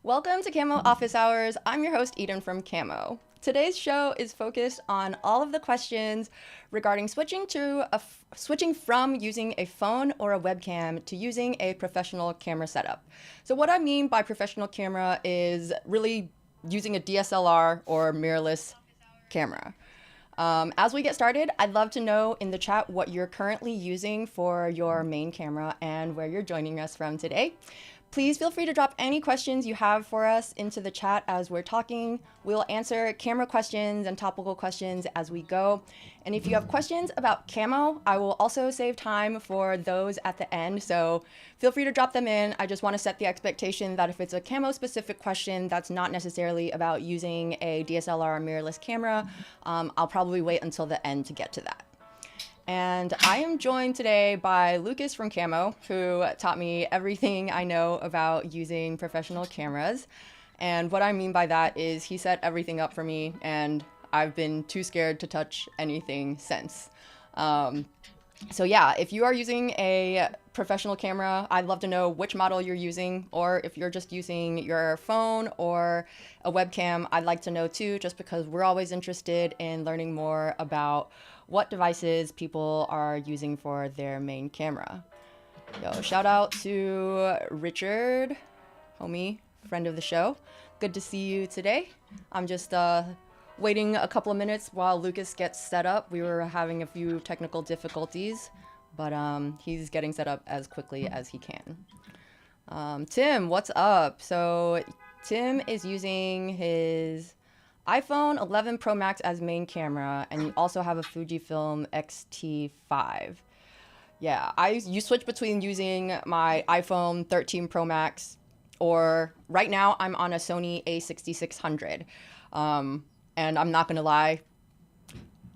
Welcome to Camo Office Hours. I'm your host, Eden from Camo. Today's show is focused on all of the questions regarding switching from using a phone or a webcam to using a professional camera setup. So what I mean by professional camera is really using a DSLR or mirrorless camera. As we get started, I'd love to know in the chat what you're currently using for your main camera and where you're joining us from today. Please feel free to drop any questions you have for us into the chat as we're talking. We'll answer camera questions and topical questions as we go. And if you have questions about Camo, I will also save time for those at the end. So feel free to drop them in. I just want to set the expectation that if it's a Camo specific question that's not necessarily about using a DSLR or mirrorless camera, I'll probably wait until the end to get to that. And I am joined today by Lucas from Camo, who taught me everything I know about using professional cameras. And what I mean by that is he set everything up for me, and I've been too scared to touch anything since. So yeah, if you are using a professional camera, I'd love to know which model you're using, or if you're just using your phone or a webcam, I'd like to know too, just because we're always interested in learning more about what devices people are using for their main camera. Yo, shout out to Richard, homie, friend of the show. Good to see you today. I'm just waiting a couple of minutes while Lucas gets set up. We were having a few technical difficulties, but he's getting set up as quickly as he can. Tim, what's up? So Tim is using his iPhone 11 Pro Max as main camera, and you also have a Fujifilm X-T5. Yeah, you switch between using my iPhone 13 Pro Max, or right now I'm on a Sony A6600. And I'm not gonna lie,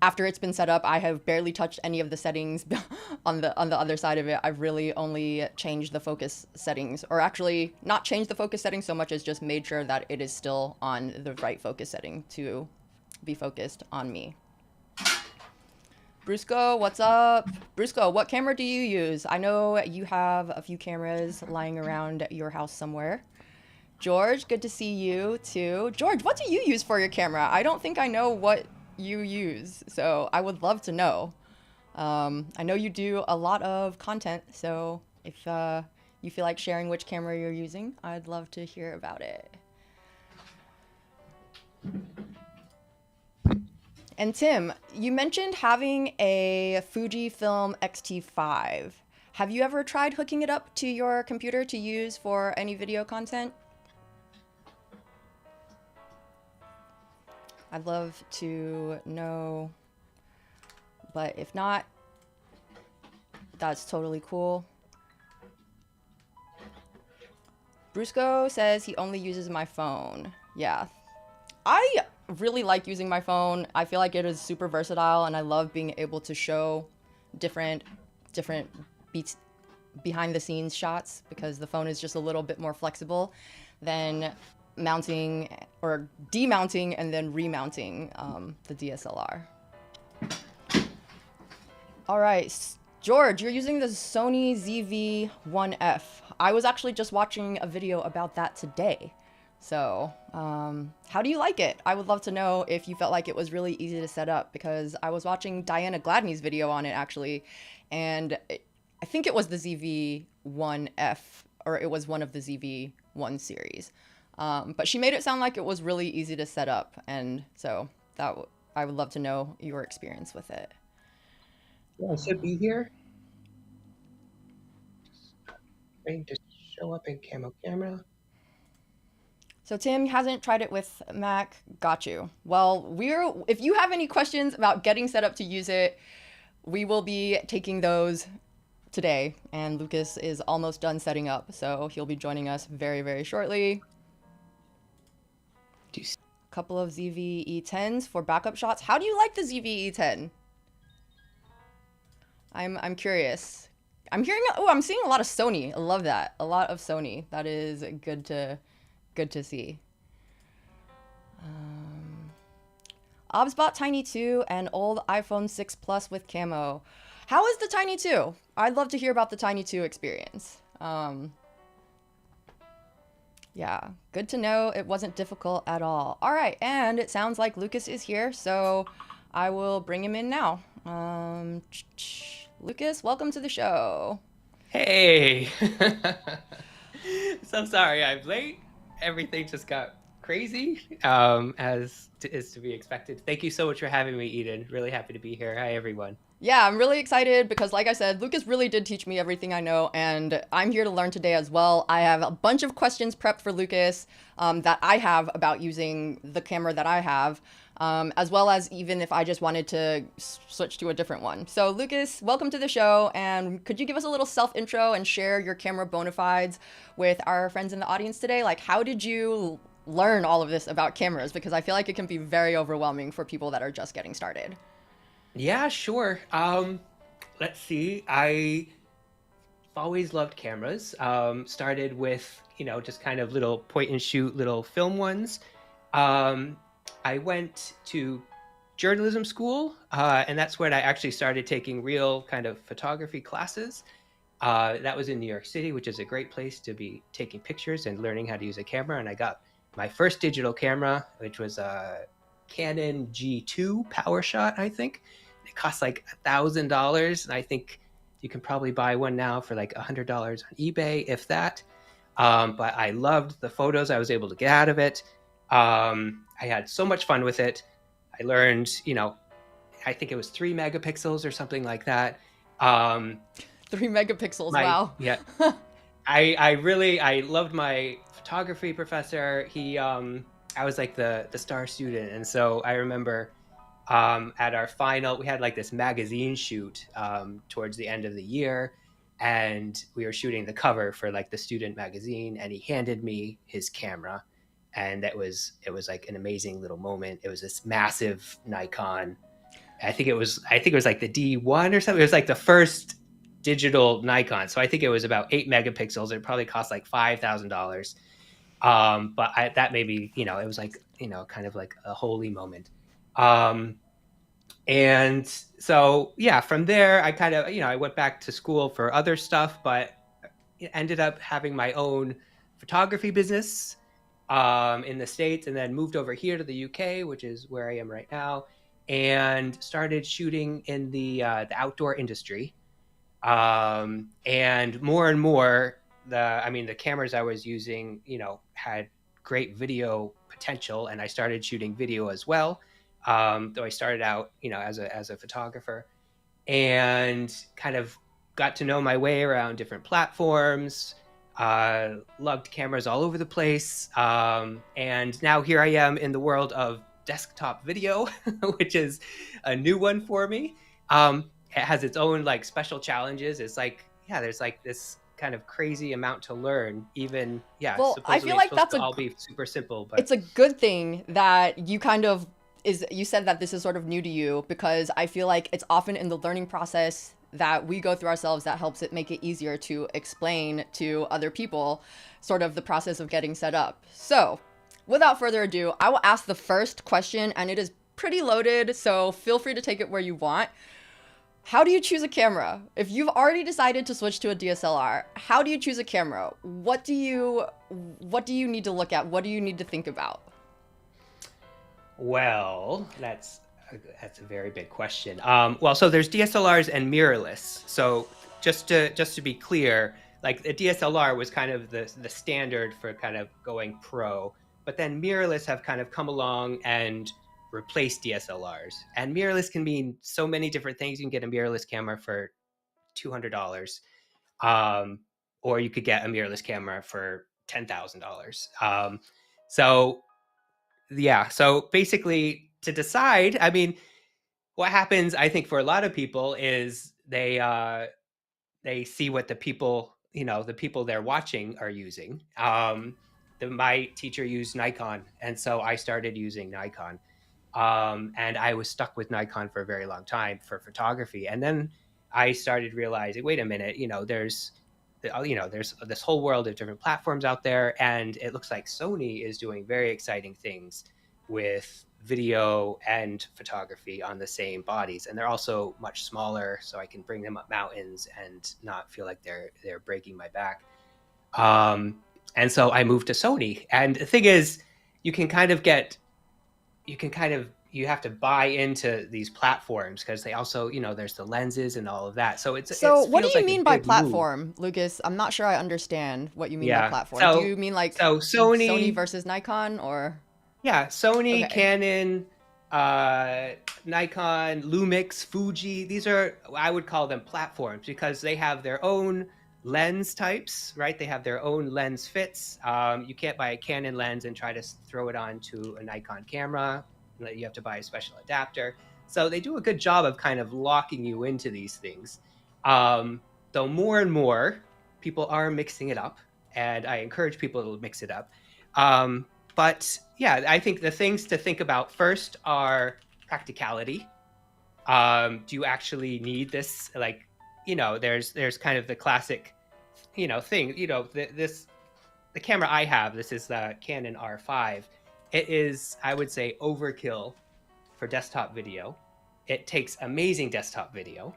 after it's been set up, I have barely touched any of the settings on the other side of it. I've really only changed the focus settings, or actually not changed the focus settings so much as just made sure that it is still on the right focus setting to be focused on me. Brusco, what's up? Brusco, what camera do you use? I know you have a few cameras lying around your house somewhere. George, good to see you too. George, what do you use for your camera? I don't think I know what you use, so I would love to know. I know you do a lot of content, so if you feel like sharing which camera you're using, I'd love to hear about it. And Tim, you mentioned having a Fujifilm X-T5. Have you ever tried hooking it up to your computer to use for any video content? I'd love to know, but if not, that's totally cool. Brusco says he only uses my phone. Yeah, I really like using my phone. I feel like it is super versatile, and I love being able to show different beats behind the scenes shots, because the phone is just a little bit more flexible than mounting or demounting and then remounting the DSLR. All right, George, you're using the Sony ZV-1F. I was actually just watching a video about that today. So how do you like it? I would love to know if you felt like it was really easy to set up, because I was watching Diana Gladney's video on it actually, and I think it was the ZV-1F, or it was one of the ZV-1 series. But she made it sound like it was really easy to set up, and so I would love to know your experience with it. Yeah, I should be here. Waiting to show up in Camo Camera. So Tim hasn't tried it with Mac. Got you. Well, if you have any questions about getting set up to use it, we will be taking those today. And Lucas is almost done setting up, so he'll be joining us very, very shortly. A couple of ZV-E10s for backup shots. How do you like the ZV-E10? I'm curious. I'm seeing a lot of Sony. I love that. A lot of Sony. That is good to see. Obs bought Tiny 2 and old iPhone 6 Plus with Camo. How is the Tiny 2? I'd love to hear about the Tiny 2 experience. Yeah, good to know it wasn't difficult at all. All right, and it sounds like Lucas is here, so I will bring him in now. Lucas, welcome to the show. Hey! So sorry I'm late. Everything just got crazy, is to be expected. Thank you so much for having me, Eden. Really happy to be here. Hi, everyone. Yeah, I'm really excited because, like I said, Lucas really did teach me everything I know, and I'm here to learn today as well. I have a bunch of questions prepped for Lucas that I have about using the camera that I have, as well as even if I just wanted to switch to a different one. So, Lucas, welcome to the show, and could you give us a little self intro and share your camera bona fides with our friends in the audience today? Like, how did you learn all of this about cameras? Because I feel like it can be very overwhelming for people that are just getting started. Yeah, sure. Let's see. I've always loved cameras. Started with, just kind of little point and shoot little film ones. Um, I went to journalism school, and that's when I actually started taking real kind of photography classes. That was in New York City, which is a great place to be taking pictures and learning how to use a camera. And I got my first digital camera, which was a Canon G2 Power Shot, I think. It cost like $1,000, and I think you can probably buy one now for like $100 on eBay, if that. But I loved the photos I was able to get out of it. I had so much fun with it. I learned, I think it was 3 megapixels or something like that. Um, 3 megapixels, my wow. yeah, I loved my photography professor. I was like the star student, and so I remember at our final, we had like this magazine shoot towards the end of the year, and we were shooting the cover for like the student magazine, and he handed me his camera, and it was like an amazing little moment. It was this massive Nikon. I think it was like the D1 or something. It was like the first digital Nikon. So I think it was about 8 megapixels. It probably cost like $5,000. That made me, it was like, kind of like a holy moment. Um, and so, yeah, from there, I kind of, I went back to school for other stuff, but ended up having my own photography business in the States, and then moved over here to the UK, which is where I am right now, and started shooting in the outdoor industry. And more, the cameras I was using, had great video potential, and I started shooting video as well. Though I started out, as a photographer, and kind of got to know my way around different platforms. Loved cameras all over the place. And now here I am in the world of desktop video, which is a new one for me. It has its own like special challenges. It's like, yeah, there's like this kind of crazy amount to learn. Even, yeah, Well, I supposedly feel it's like supposed to all be super simple, but it's a good thing that you kind of is you said that this is sort of new to you because I feel like it's often in the learning process that we go through ourselves that helps it make it easier to explain to other people sort of the process of getting set up. So, without further ado, I will ask the first question and it is pretty loaded, so feel free to take it where you want. How do you choose a camera? If you've already decided to switch to a DSLR, how do you choose a camera? What do you need to look at? What do you need to think about? well, that's a very big question. Well, so there's DSLRs and mirrorless. So just to be clear, like the DSLR was kind of the standard for kind of going pro, but then mirrorless have kind of come along and replaced DSLRs. And mirrorless can mean so many different things. You can get a mirrorless camera for $200, um, or you could get a mirrorless camera for $10,000. So yeah, so basically to decide, I mean, what happens, I think, for a lot of people is they see what the people they're watching are using. My teacher used Nikon, and so I started using Nikon. And I was stuck with Nikon for a very long time for photography. And then I started realizing, wait a minute, there's this whole world of different platforms out there, and it looks like Sony is doing very exciting things with video and photography on the same bodies, and they're also much smaller, so I can bring them up mountains and not feel like they're breaking my back. And so I moved to Sony. And the thing is, you can kind of get, you have to buy into these platforms because they also, there's the lenses and all of that. So it So, what do feels you like a mean by big move. platform, Lucas? I'm not sure I understand what you mean by Yeah. platform. Do So you mean like so Sony Sony, versus Nikon or yeah, Sony, okay. Canon, uh, Nikon, Lumix, Fuji. These are, I would call them platforms because they have their own lens types, right? They have their own lens fits. You can't buy a Canon lens and try to throw it onto a Nikon camera. You have to buy a special adapter. So they do a good job of kind of locking you into these things. Um, though more and more people are mixing it up, and I encourage people to mix it up. But yeah, I think the things to think about first are practicality. Do you actually need this? Like, there's kind of the classic, thing. The camera I have. This is the Canon R5. It is, I would say, overkill for desktop video. It takes amazing desktop video,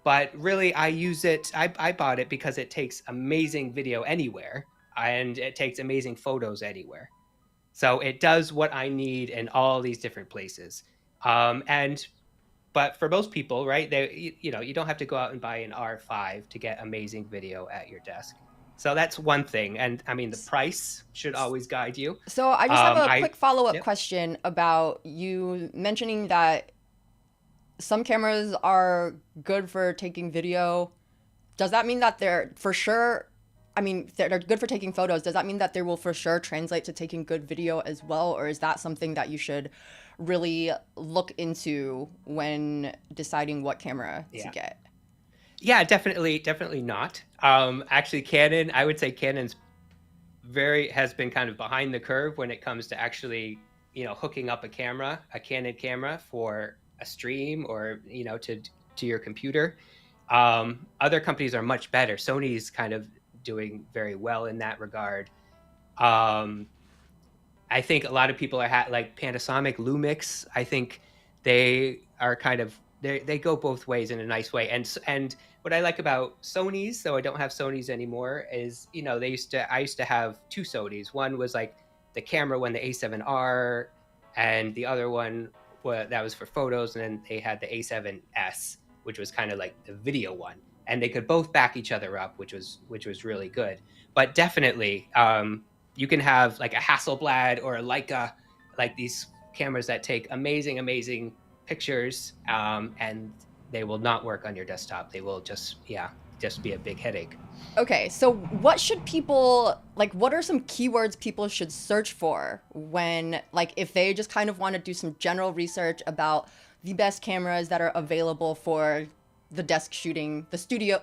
but really I use it. I bought it because it takes amazing video anywhere, and it takes amazing photos anywhere. So it does what I need in all these different places. And but for most people, right, you don't have to go out and buy an R5 to get amazing video at your desk. So that's one thing. And I mean, the price should always guide you. So I just have a I quick follow-up Yep. question about you mentioning that some cameras are good for taking video. Does that mean that they're for sure, I mean, they're good for taking photos. Does that mean that they will for sure translate to taking good video as well? Or is that something that you should really look into when deciding what camera to Yeah. get? Yeah, definitely not. Actually, Canon, I would say Canon's has been kind of behind the curve when it comes to actually, hooking up a Canon camera for a stream or, to your computer. Other companies are much better. Sony's kind of doing very well in that regard. Um, I think a lot of people are like Panasonic, Lumix. I think they are kind of they go both ways in a nice way. And what I like about Sony's, though I don't have Sony's anymore, is I used to have two Sony's. One was like the camera when the A7R, and the other one that was for photos, and then they had the A7S, which was kind of like the video one, and they could both back each other up, which was really good. But definitely, you can have like a Hasselblad or a Leica, like these cameras that take amazing pictures, and they will not work on your desktop. They will just be a big headache. Okay, so what should people like? What are some keywords people should search for when, like, if they just kind of want to do some general research about the best cameras that are available for the desk shooting, the studio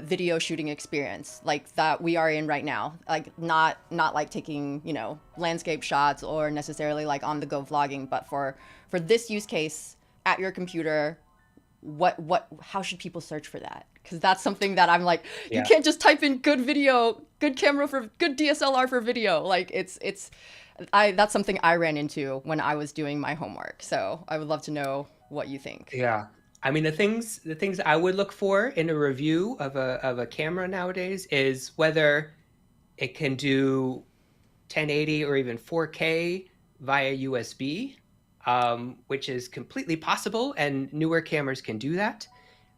video shooting experience like that we are in right now, like not like taking landscape shots or necessarily like on the go vlogging, but for this use case at your computer, how should people search for that? Because that's something that I'm like, you Yeah. can't just type in good video, good camera for good DSLR for video. Like it's that's something I ran into when I was doing my homework, so I would love to know what you think. Yeah. I mean, the things I would look for in a review of a camera nowadays is whether it can do 1080 or even 4K via USB, which is completely possible, and newer cameras can do that.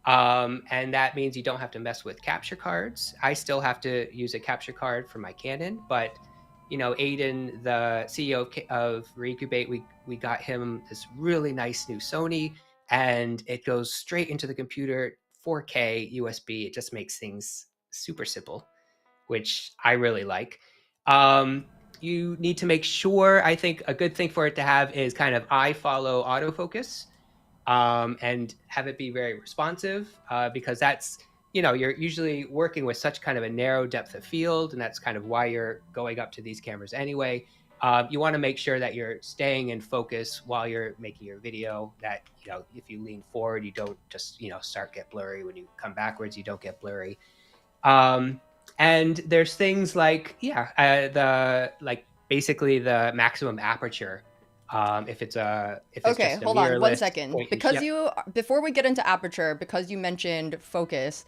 And that means you don't have to mess with capture cards. I still have to use a capture card for my Canon, but Aiden, the CEO of Recubate, we got him this really nice new Sony, and it goes straight into the computer, 4K USB. It just makes things super simple, which I really like. You need to make sure, I think a good thing for it to have is kind of iFollow autofocus, and have it be very responsive, because that's, you're usually working with such kind of a narrow depth of field, and that's kind of why you're going up to these cameras anyway. You want to make sure that you're staying in focus while you're making your video, that, if you lean forward, you don't just, get blurry. When you come backwards, you don't get blurry. And there's things like, basically the maximum aperture. If it's Okay, just a hold on one mirrorless second. point and Because yep. before we get into aperture, because you mentioned focus,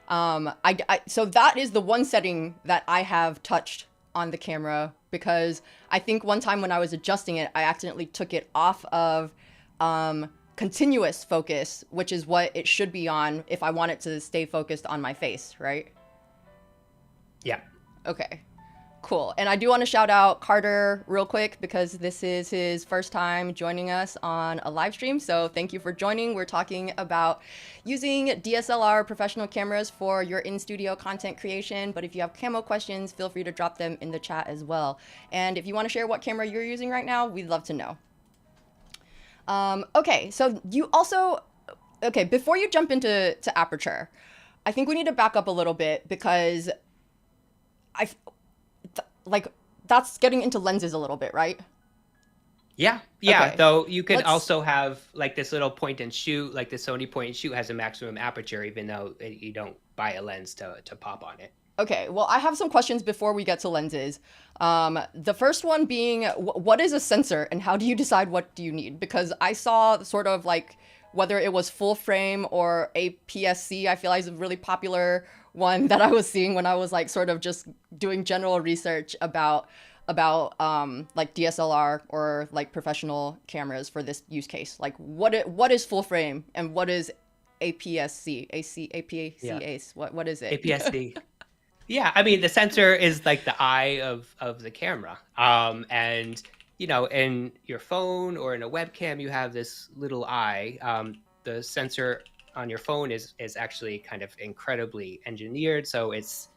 So that is the one setting that I have touched on the camera, because I think one time when I was adjusting it, I accidentally took it off of continuous focus, which is what it should be on if I want it to stay focused on my face, right? Yeah. Okay. Cool. And I do want to shout out Carter real quick, because this is his first time joining us on a live stream. So thank you for joining. We're talking about using DSLR professional cameras for your in-studio content creation. But if you have camo questions, feel free to drop them in the chat as well. And if you want to share what camera you're using right now, we'd love to know. Okay, so you also, okay, before you jump into aperture, I think we need to back up a little bit, because like that's getting into lenses a little bit, right? Yeah. Okay. Though you can also have like this little point and shoot, like the Sony point and shoot has a maximum aperture, even though you don't buy a lens to pop on it. Okay, well, I have some questions before we get to lenses. The first one being, what is a sensor and how do you decide what do you need? Because I saw sort of like whether it was full frame or APS-C, I feel like is a really popular one that I was seeing when I was like sort of just doing general research about like DSLR or like professional cameras for this use case. Like what is full frame and what is APS-C? APS-C? Yeah. What is it? APS-C. Yeah, I mean, the sensor is like the eye of the camera. And, you know, in your phone or in a webcam, you have this little eye. The sensor on your phone is actually kind of incredibly engineered. So it's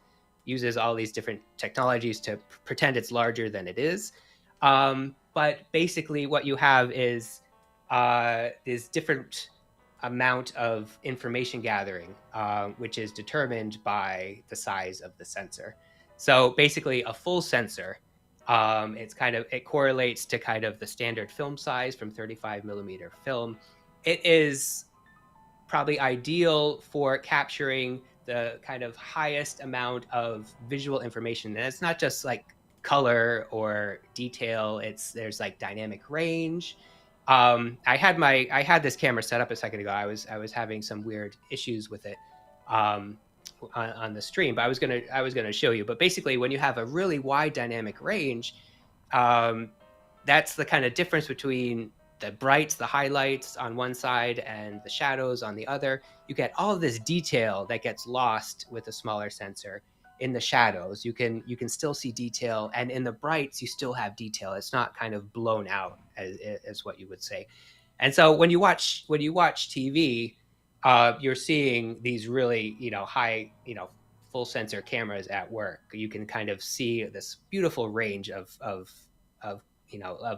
uses all these different technologies to pretend it's larger than it is. But basically what you have is different amount of information gathering, which is determined by the size of the sensor. So basically a full sensor, it correlates to kind of the standard film size from 35 millimeter film. It is probably ideal for capturing the kind of highest amount of visual information. And it's not just like color or detail, there's like dynamic range. I had this camera set up a second ago. I was having some weird issues with it on the stream, but I was gonna show you. But basically, when you have a really wide dynamic range, that's the kind of difference between the brights, the highlights on one side, and the shadows on the other. You get all of this detail that gets lost with a smaller sensor. In the shadows, you can still see detail, and in the brights, you still have detail. It's not kind of blown out as what you would say. And so when you watch TV, you're seeing these really high full sensor cameras at work. You can kind of see this beautiful range of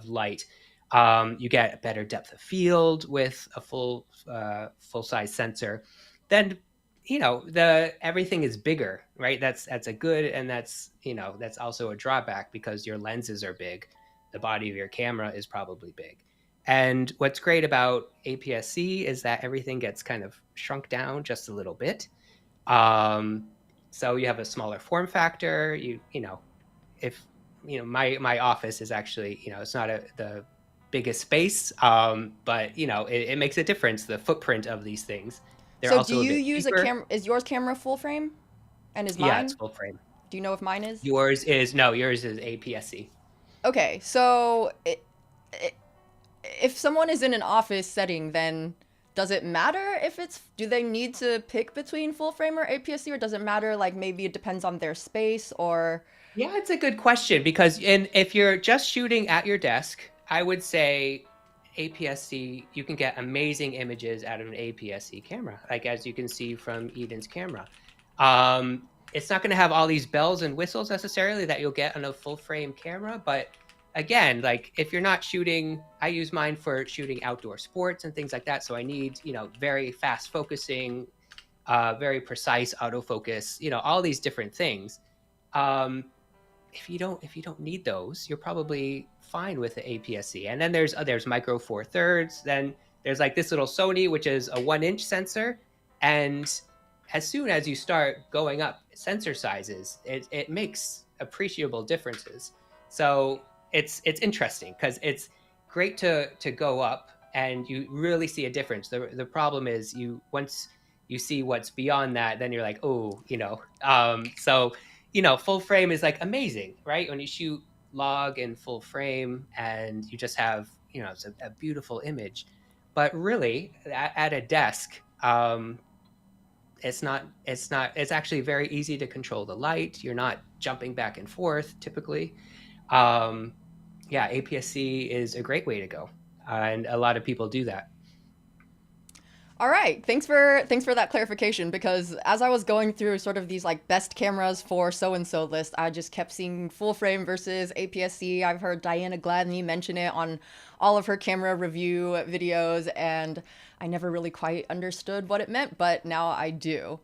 light. You get a better depth of field with a full size sensor. Then everything is bigger, right? That's a good, and that's also a drawback, because your lenses are big. The body of your camera is probably big. And what's great about APS-C is that everything gets kind of shrunk down just a little bit. So you have a smaller form factor. My office is actually, it's not the biggest space, but it makes a difference, the footprint of these things. They're So do you use a camera? Is yours camera full frame? And is mine? Yeah, it's full frame. Do you know if mine is? Yours is APS-C. Okay, so if someone is in an office setting, then does it matter do they need to pick between full frame or APS-C, or does it matter, like maybe it depends on their space, or? Yeah, it's a good question, because if you're just shooting at your desk, I would say APS-C, you can get amazing images out of an APS-C camera, like as you can see from Eden's camera. It's not going to have all these bells and whistles necessarily that you'll get on a full frame camera, but again, like if you're not shooting, I use mine for shooting outdoor sports and things like that. So I need, very fast focusing, very precise autofocus, all these different things. If you don't need those, you're probably fine with the APS-C. And then there's micro four thirds. Then there's like this little Sony, which is a 1-inch sensor. And as soon as you start going up sensor sizes, it makes appreciable differences. So it's interesting, because it's great to go up and you really see a difference. The problem is once you see what's beyond that, then you're like, oh, so full frame is like amazing, right? When you shoot log in full frame and you just have, it's a beautiful image. But really, at a desk, it's actually very easy to control the light. You're not jumping back and forth typically. Yeah, APS-C is a great way to go, and a lot of people do that. All right, thanks for that clarification, because as I was going through sort of these like best cameras for so and so list, I just kept seeing full frame versus APS-C. I've heard Diana Gladney mention it on all of her camera review videos, and I never really quite understood what it meant, but now I do.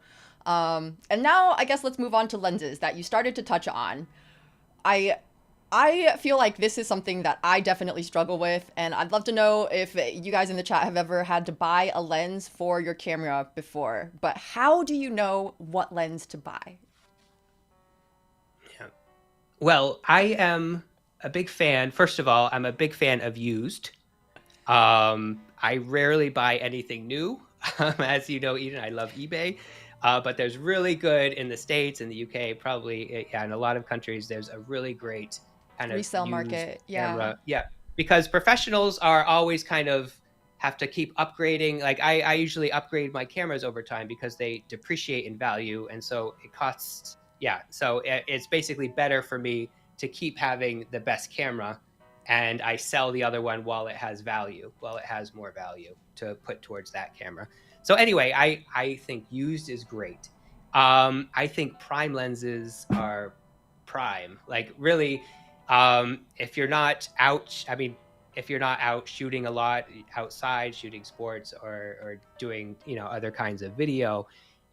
And now I guess let's move on to lenses that you started to touch on. I I feel like this is something that I definitely struggle with, and I'd love to know if you guys in the chat have ever had to buy a lens for your camera before. But how do you know what lens to buy? Yeah. Well, I am a big fan. First of all, I'm a big fan of used. I rarely buy anything new. As you know, Eden, I love eBay. But there's really good in the States, in the UK, probably, yeah, in a lot of countries, there's a really great kind of Resale used market, yeah. camera. Yeah, because professionals are always kind of have to keep upgrading. Like I usually upgrade my cameras over time because they depreciate in value. And so it costs, yeah. So it's basically better for me to keep having the best camera, and I sell the other one while it has value, while it has more value to put towards that camera. So anyway, I think used is great. I think prime lenses are prime. Like really, if you're not out, I mean, if you're not out shooting a lot outside, shooting sports or doing, other kinds of video,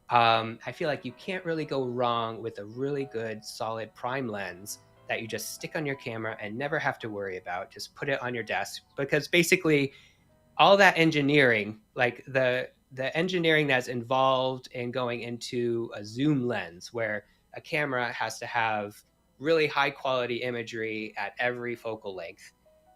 I feel like you can't really go wrong with a really good, solid prime lens that you just stick on your camera and never have to worry about. Just put it on your desk, because basically all that engineering, like the engineering that's involved in going into a zoom lens, where a camera has to have really high quality imagery at every focal length,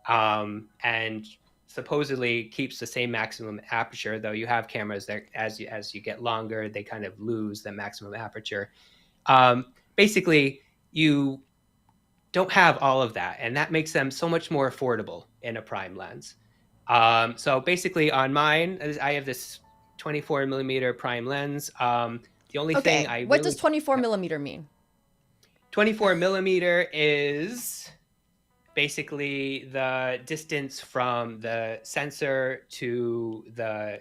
and supposedly keeps the same maximum aperture, though you have cameras that as you get longer, they kind of lose the maximum aperture. Basically, you don't have all of that, and that makes them so much more affordable in a prime lens. So basically on mine, I have this 24 millimeter prime lens. The only thing I what does 24 millimeter mean? 24 millimeter is basically the distance from the sensor to the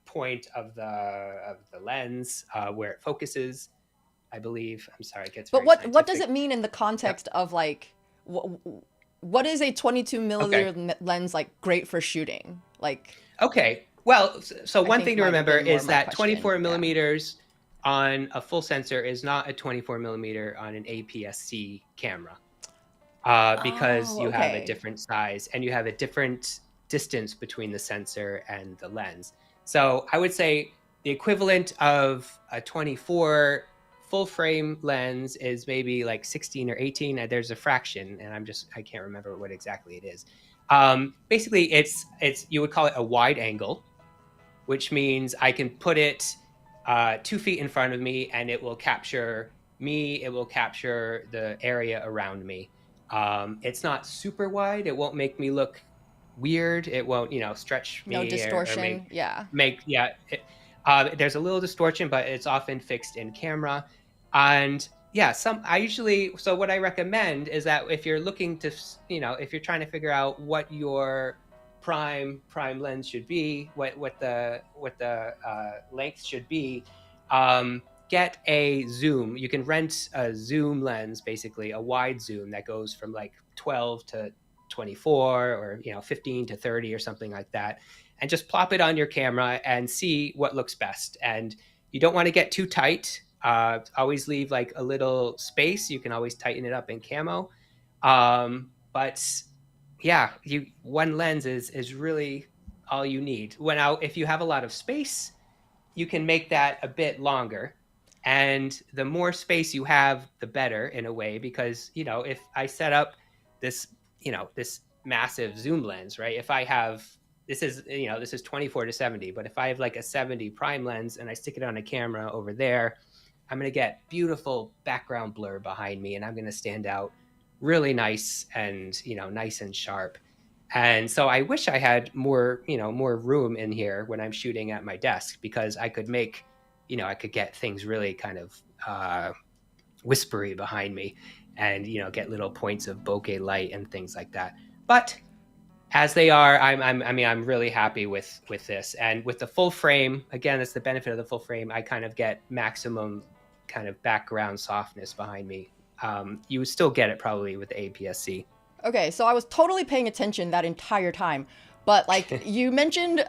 point of the lens where it focuses, I believe. I'm sorry, it gets But very what does it mean in the context of like what is a 22 millimeter lens like great for shooting? Like, okay, well, so one thing to might have remember been more is of my that question. 24 Yeah. millimeters on a full sensor is not a 24 millimeter on an APS-C camera, because you have a okay. different size and you have a different distance between the sensor and the lens. So I would say the equivalent of a 24 full frame lens is maybe like 16 or 18. And there's a fraction, and I can't remember what exactly it is. Basically, it's you would call it a wide angle, which means I can put it 2 feet in front of me and it will capture me. It will capture the area around me. It's not super wide. It won't make me look weird. It won't, stretch me. No distortion. There's a little distortion, but it's often fixed in camera. And yeah, so what I recommend is that if you're looking to, if you're trying to figure out what your prime lens should be, what the length should be, get a zoom. You can rent a zoom lens, basically a wide zoom that goes from like 12 to 24 or 15 to 30 or something like that, and just plop it on your camera and see what looks best. And you don't want to get too tight. Always leave like a little space. You can always tighten it up in camo. But yeah, one lens is really all you need. If you have a lot of space, you can make that a bit longer. And the more space you have, the better in a way, because, if I set up this, this massive zoom lens, right? If I have this is, this is 24 to 70, but if I have like a 70 prime lens and I stick it on a camera over there, I'm going to get beautiful background blur behind me, and I'm going to stand out really nice and, nice and sharp. And so I wish I had more, more room in here when I'm shooting at my desk, because I could make, I could get things really kind of whispery behind me, and, get little points of bokeh light and things like that. But as they are, I'm really happy with this. And with the full frame, again, that's the benefit of the full frame. I kind of get maximum kind of background softness behind me. You would still get it probably with the APS-C. Okay, so I was totally paying attention that entire time. But like you mentioned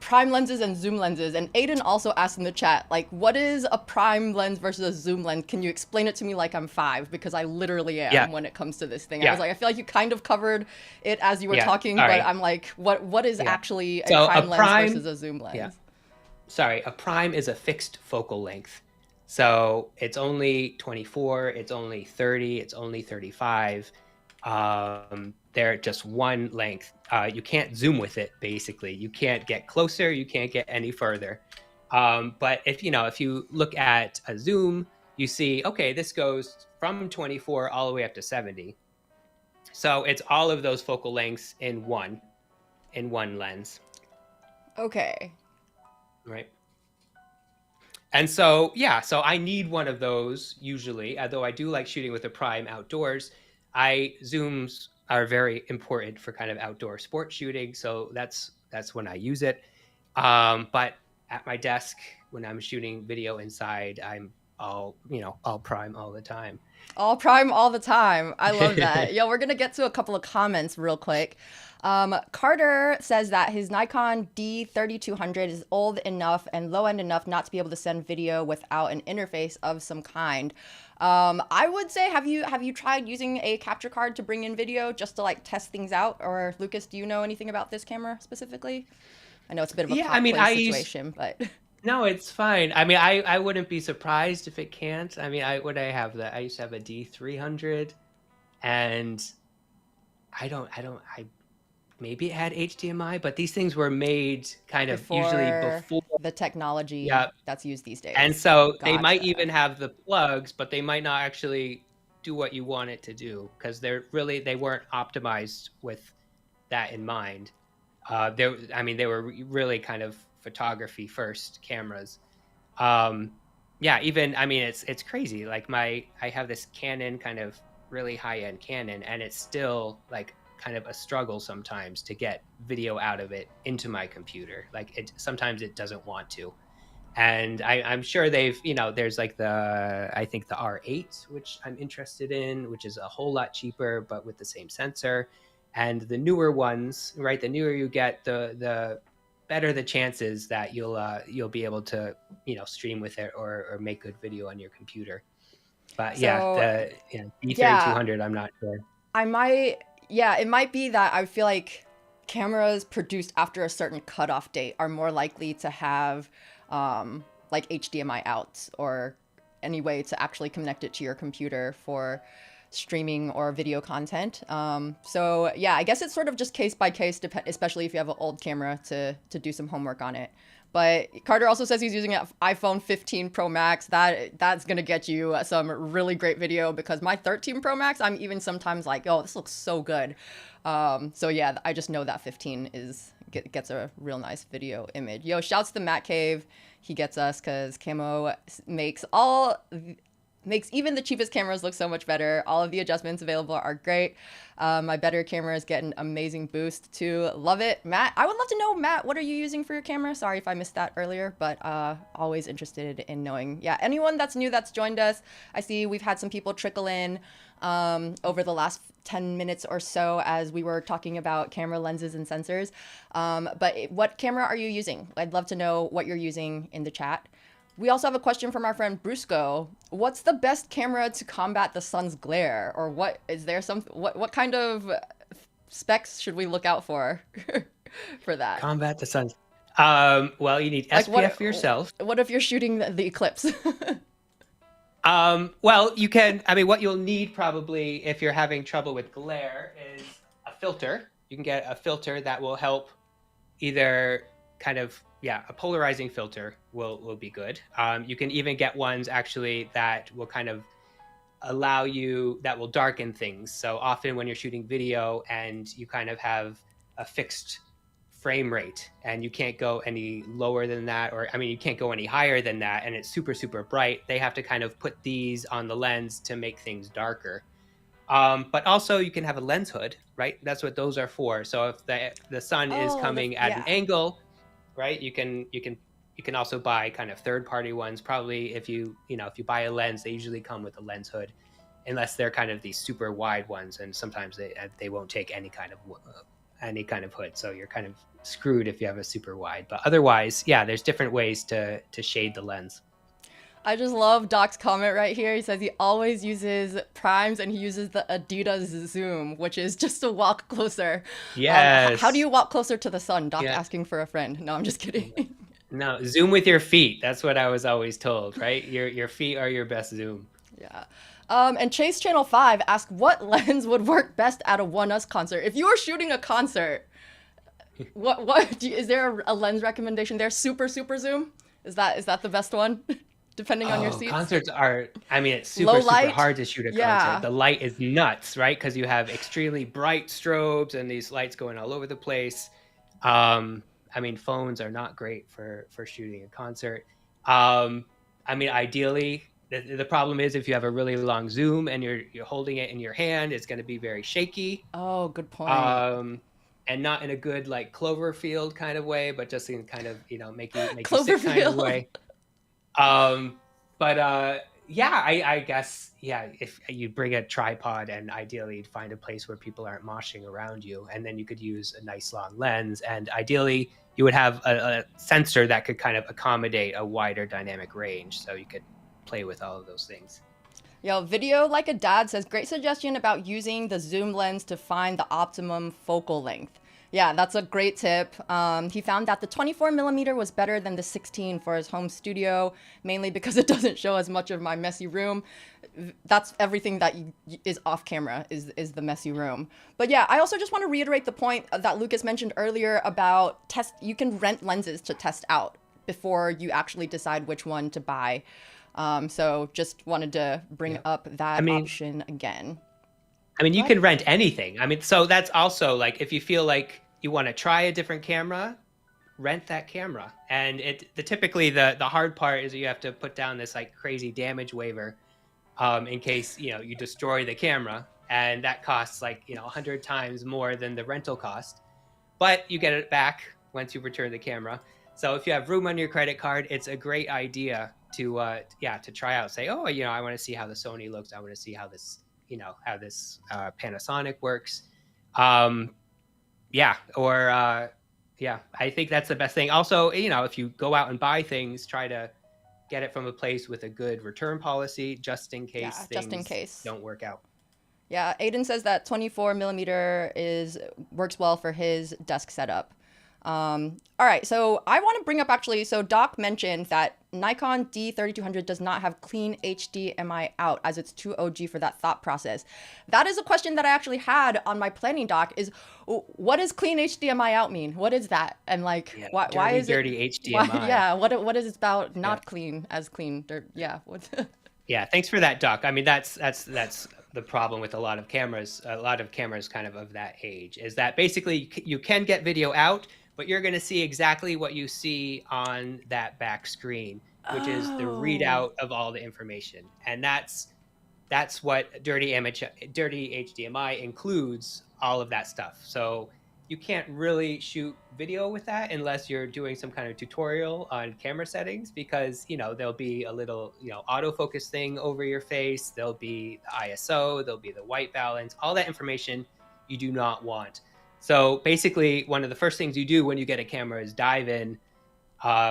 prime lenses and zoom lenses, and Aiden also asked in the chat, like, what is a prime lens versus a zoom lens? Can you explain it to me like I'm 5? Because I literally am when it comes to this thing. I was like, I feel like you kind of covered it as you were talking, but I'm like, what is actually a prime lens versus a zoom lens? Sorry, a prime is a fixed focal length. So it's only 24, it's only 30, it's only 35. They're just one length. You can't zoom with it, basically. You can't get closer, you can't get any further. But if you look at a zoom, you see, okay, this goes from 24 all the way up to 70. So it's all of those focal lengths in one lens. Okay. Right. And so, so I need one of those usually, although I do like shooting with a prime outdoors. Zooms are very important for kind of outdoor sport shooting, so that's when I use it. But at my desk, when I'm shooting video inside, I'm all prime all the time. All prime all the time. I love that. Yo, we're gonna get to a couple of comments real quick. Carter says that his Nikon D3200 is old enough and low end enough not to be able to send video without an interface of some kind. I would say, have you tried using a capture card to bring in video just to like test things out? Or Lucas, do you know anything about this camera specifically? I know it's a bit of a pop quiz situation, but no, it's fine. I mean, I wouldn't be surprised if it can't. I mean, I used to have a D300, and maybe it had HDMI, but these things were made kind of usually before the technology that's used these days. And so they might even have the plugs, but they might not actually do what you want it to do, because they weren't optimized with that in mind. They were really kind of photography first cameras. It's crazy. Like I have this Canon, kind of really high-end Canon, and it's still like kind of a struggle sometimes to get video out of it into my computer. Like sometimes it doesn't want to. And I'm sure they've, there's like I think the R8, which I'm interested in, which is a whole lot cheaper, but with the same sensor. And the newer ones, right? The newer you get, the better the chances that you'll be able to, stream with it or make good video on your computer. But the D3200, I'm not sure. It might be that I feel like cameras produced after a certain cutoff date are more likely to have like HDMI outs or any way to actually connect it to your computer for streaming or video content. So yeah, I guess it's sort of just case by case, especially if you have an old camera to do some homework on it. But Carter also says he's using an iPhone 15 Pro Max. That's going to get you some really great video, because my 13 Pro Max, I'm even sometimes like, oh, this looks so good. So yeah, I just know that 15 gets a real nice video image. Yo, shouts to Matt Cave. He gets us because Camo makes even the cheapest cameras look so much better. All of the adjustments available are great. My better cameras get an amazing boost too. Love it. Matt, I would love to know, Matt, what are you using for your camera? Sorry if I missed that earlier, but always interested in knowing. Yeah, anyone that's new that's joined us, I see we've had some people trickle in over the last 10 minutes or so as we were talking about camera lenses and sensors. But what camera are you using? I'd love to know what you're using in the chat. We also have a question from our friend Brusco. What's the best camera to combat the sun's glare? Or what kind of specs should we look out for that? Combat the sun. Well, you need SPF for yourself. What if you're shooting the eclipse? Well, you can, what you'll need probably if you're having trouble with glare is a filter. You can get a filter that will help either kind of, yeah, a polarizing filter will be good. You can even get ones actually that will kind of allow you, that will darken things. So often when you're shooting video and you kind of have a fixed frame rate and you can't go any lower than that, or I mean, you can't go any higher than that, and it's super, super bright, they have to kind of put these on the lens to make things darker. But also you can have a lens hood, right? That's what those are for. So if the sun is coming at an angle, right, you can also buy kind of third-party ones. Probably if you buy a lens, they usually come with a lens hood, unless they're kind of these super wide ones, and sometimes they won't take any kind of hood. So you're kind of screwed if you have a super wide. But otherwise, yeah, there's different ways to shade the lens. I just love Doc's comment right here. He says he always uses primes and he uses the Adidas Zoom, which is just to walk closer. Yes. How do you walk closer to the sun? Doc Yeah. asking for a friend. No, I'm just kidding. No, zoom with your feet. That's what I was always told, right? Your feet are your best zoom. Yeah. And Chase Channel 5 asked what lens would work best at a One Us concert. If you were shooting a concert, is there a lens recommendation there? Super zoom? Is that the best one? Depending on your seats. Concerts are, I mean, it's super hard to shoot a concert. The light is nuts, right? Because you have extremely bright strobes and these lights going all over the place. I mean, phones are not great for shooting a concert. I mean, ideally, the problem is if you have a really long zoom and you're holding it in your hand, it's going to be very shaky. Oh, good point. And not in a good like Cloverfield kind of way, but just in kind of make you sick kind of way. Yeah, I guess, yeah, if you bring a tripod and ideally you'd find a place where people aren't moshing around you, and then you could use a nice long lens, and ideally you would have a sensor that could kind of accommodate a wider dynamic range, so you could play with all of those things. Yo, Video Like a Dad says, great suggestion about using the zoom lens to find the optimum focal length. Yeah, that's a great tip. He found that the 24mm was better than the 16 for his home studio, mainly because it doesn't show as much of my messy room. That's everything that is off camera is the messy room. But yeah, I also just want to reiterate the point that Lucas mentioned earlier about you can rent lenses to test out before you actually decide which one to buy. So just wanted to bring up that option again. I mean, you can rent anything. I mean, so that's also like, if you feel like you want to try a different camera, rent that camera. And typically the hard part is you have to put down this like crazy damage waiver in case, you destroy the camera, and that costs like, 100 times more than the rental cost, but you get it back once you return the camera. So if you have room on your credit card, it's a great idea to try out, say, oh, I want to see how the Sony looks. I want to see how this Panasonic works. I think that's the best thing. Also, if you go out and buy things, try to get it from a place with a good return policy, just in case things don't work out. Yeah, Aiden says that 24mm works well for his desk setup. All right, so I want to bring up so Doc mentioned that Nikon D3200 does not have clean HDMI out, as it's too OG for that thought process. That is a question that I actually had on my planning doc, is what does clean HDMI out mean? What is that? And why is dirty HDMI? What is it about not clean as clean? Yeah. Yeah, thanks for that, Doc. I mean, that's the problem with a lot of cameras kind of that age, is that basically you can get video out, but you're going to see exactly what you see on that back screen, which is the readout of all the information. And that's what dirty HDMI includes, all of that stuff. So you can't really shoot video with that unless you're doing some kind of tutorial on camera settings, because, there'll be a little, autofocus thing over your face. There'll be the ISO, there'll be the white balance, all that information you do not want. So basically, one of the first things you do when you get a camera is dive in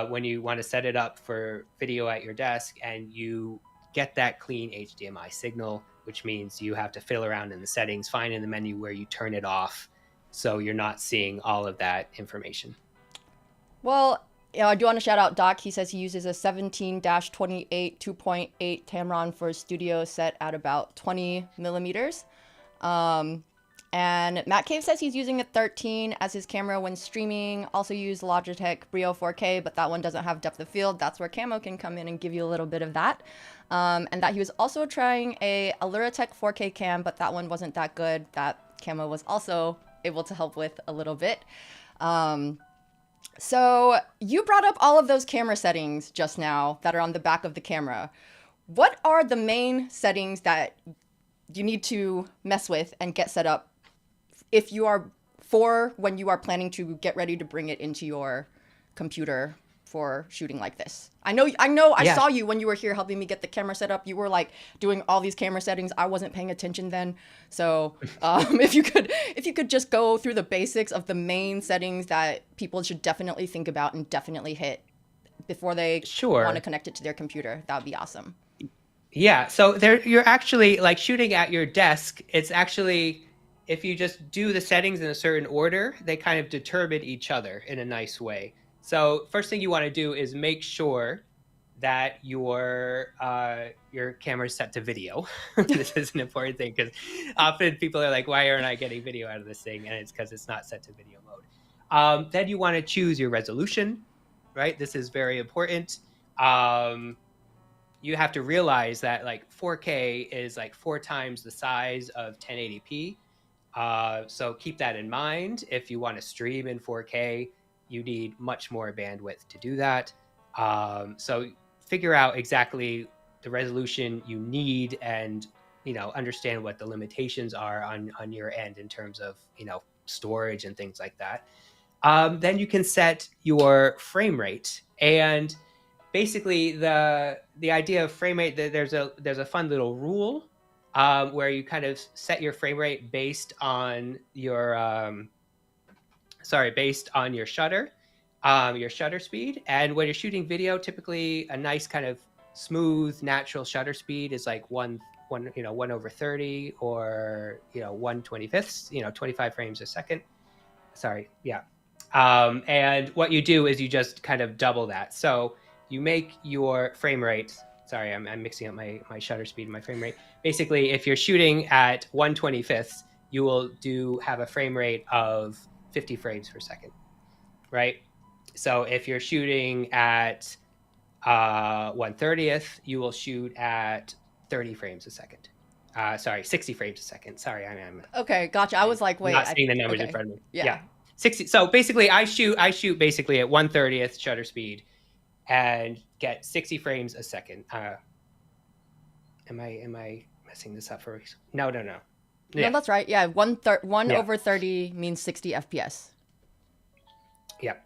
when you want to set it up for video at your desk, and you get that clean HDMI signal, which means you have to fiddle around in the settings, find in the menu where you turn it off, so you're not seeing all of that information. Well, I do want to shout out Doc. He says he uses a 17-28 2.8 Tamron for his studio set at about 20mm. And Matt Cave says he's using a 13 as his camera when streaming. Also use Logitech Brio 4K, but that one doesn't have depth of field. That's where Camo can come in and give you a little bit of that. And that he was also trying a Luratech 4K cam, but that one wasn't that good. That Camo was also able to help with a little bit. So you brought up all of those camera settings just now that are on the back of the camera. What are the main settings that you need to mess with and get set up if you are when you are planning to get ready to bring it into your computer for shooting like this? I know I saw you when you were here helping me get the camera set up. You were like doing all these camera settings. I wasn't paying attention then. So if you could just go through the basics of the main settings that people should definitely think about and definitely hit before they want to connect it to their computer, that would be awesome. Yeah, so you're actually like shooting at your desk. It's actually, if you just do the settings in a certain order, they kind of determine each other in a nice way. So first thing you want to do is make sure that your camera is set to video. This is an important thing because often people are like, why aren't I getting video out of this thing? And it's because it's not set to video mode. Then you want to choose your resolution, right? This is very important. You have to realize that like 4K is like 4 times the size of 1080p. So keep that in mind. If you want to stream in 4K, you need much more bandwidth to do that. So figure out exactly the resolution you need and, understand what the limitations are on your end in terms of, storage and things like that. Then you can set your frame rate. And basically the idea of frame rate, there's a fun little rule where you kind of set your frame rate based on your shutter speed. And when you're shooting video, typically a nice kind of smooth natural shutter speed is like 1/30 or 1/25, 25 frames a second. And what you do is you just kind of double that. So you make your frame rate. Sorry, I'm mixing up my shutter speed and my frame rate. Basically, if you're shooting at 1/25, you will have a frame rate of 50 frames per second, right? So if you're shooting at 1/30, you will shoot at 30 frames a second. 60 frames a second. Sorry, I'm okay. Gotcha. I was like, wait, not seeing the numbers in front of me. Yeah. 60. So basically, I shoot basically at 1/30 shutter speed and get 60 frames a second. Am I messing this up for? No. No, that's right. Yeah, 1/30 means 60 FPS. Yep.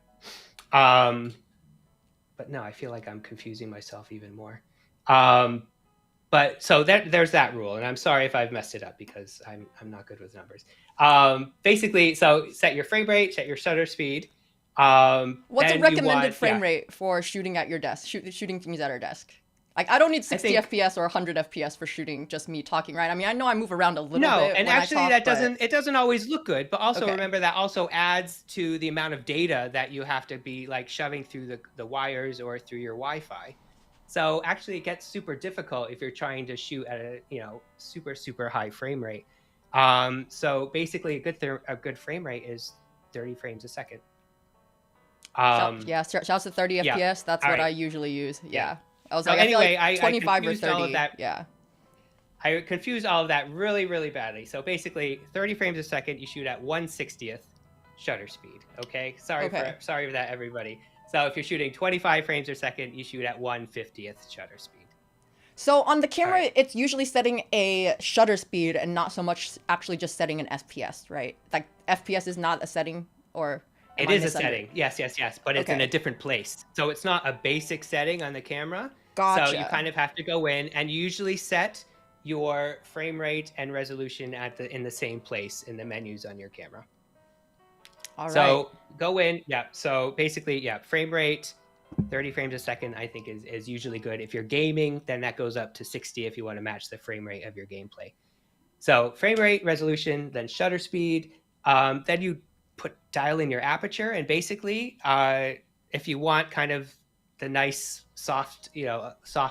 But no, I feel like I'm confusing myself even more. But so there's that rule, and I'm sorry if I've messed it up because I'm not good with numbers. Basically, so set your frame rate, set your shutter speed. What's a recommended frame rate for shooting at your desk? Shooting things at our desk. Like, I don't need 60 FPS or 100 FPS for shooting, just me talking, right? I mean, I know I move around a little bit. No, and actually it doesn't always look good, but also remember that also adds to the amount of data that you have to be like shoving through the wires or through your Wi-Fi. So actually it gets super difficult if you're trying to shoot at a, super, super high frame rate. So basically a good frame rate is 30 frames a second. Shouts to 30 FPS. That's what I usually use. Yeah. I was like, anyway, I feel like 25 I or 30. all of that. Yeah. I confused all of that really, really badly. So basically 30 frames a second, you shoot at 1/60th shutter speed. Okay. Sorry for that, everybody. So if you're shooting 25 frames per second, you shoot at 1/50th shutter speed. So on the camera, it's usually setting a shutter speed and not so much actually just setting an FPS, right? Like FPS is not a setting, or it is a setting. Yes. But it's in a different place. So it's not a basic setting on the camera. Gotcha. So you kind of have to go in and you usually set your frame rate and resolution in the same place in the menus on your camera. All right. So go in. Yeah. So basically, frame rate, 30 frames a second, I think is usually good. If you're gaming, then that goes up to 60 if you want to match the frame rate of your gameplay. So frame rate, resolution, then shutter speed. Then you dial in your aperture, and basically, if you want kind of the nice soft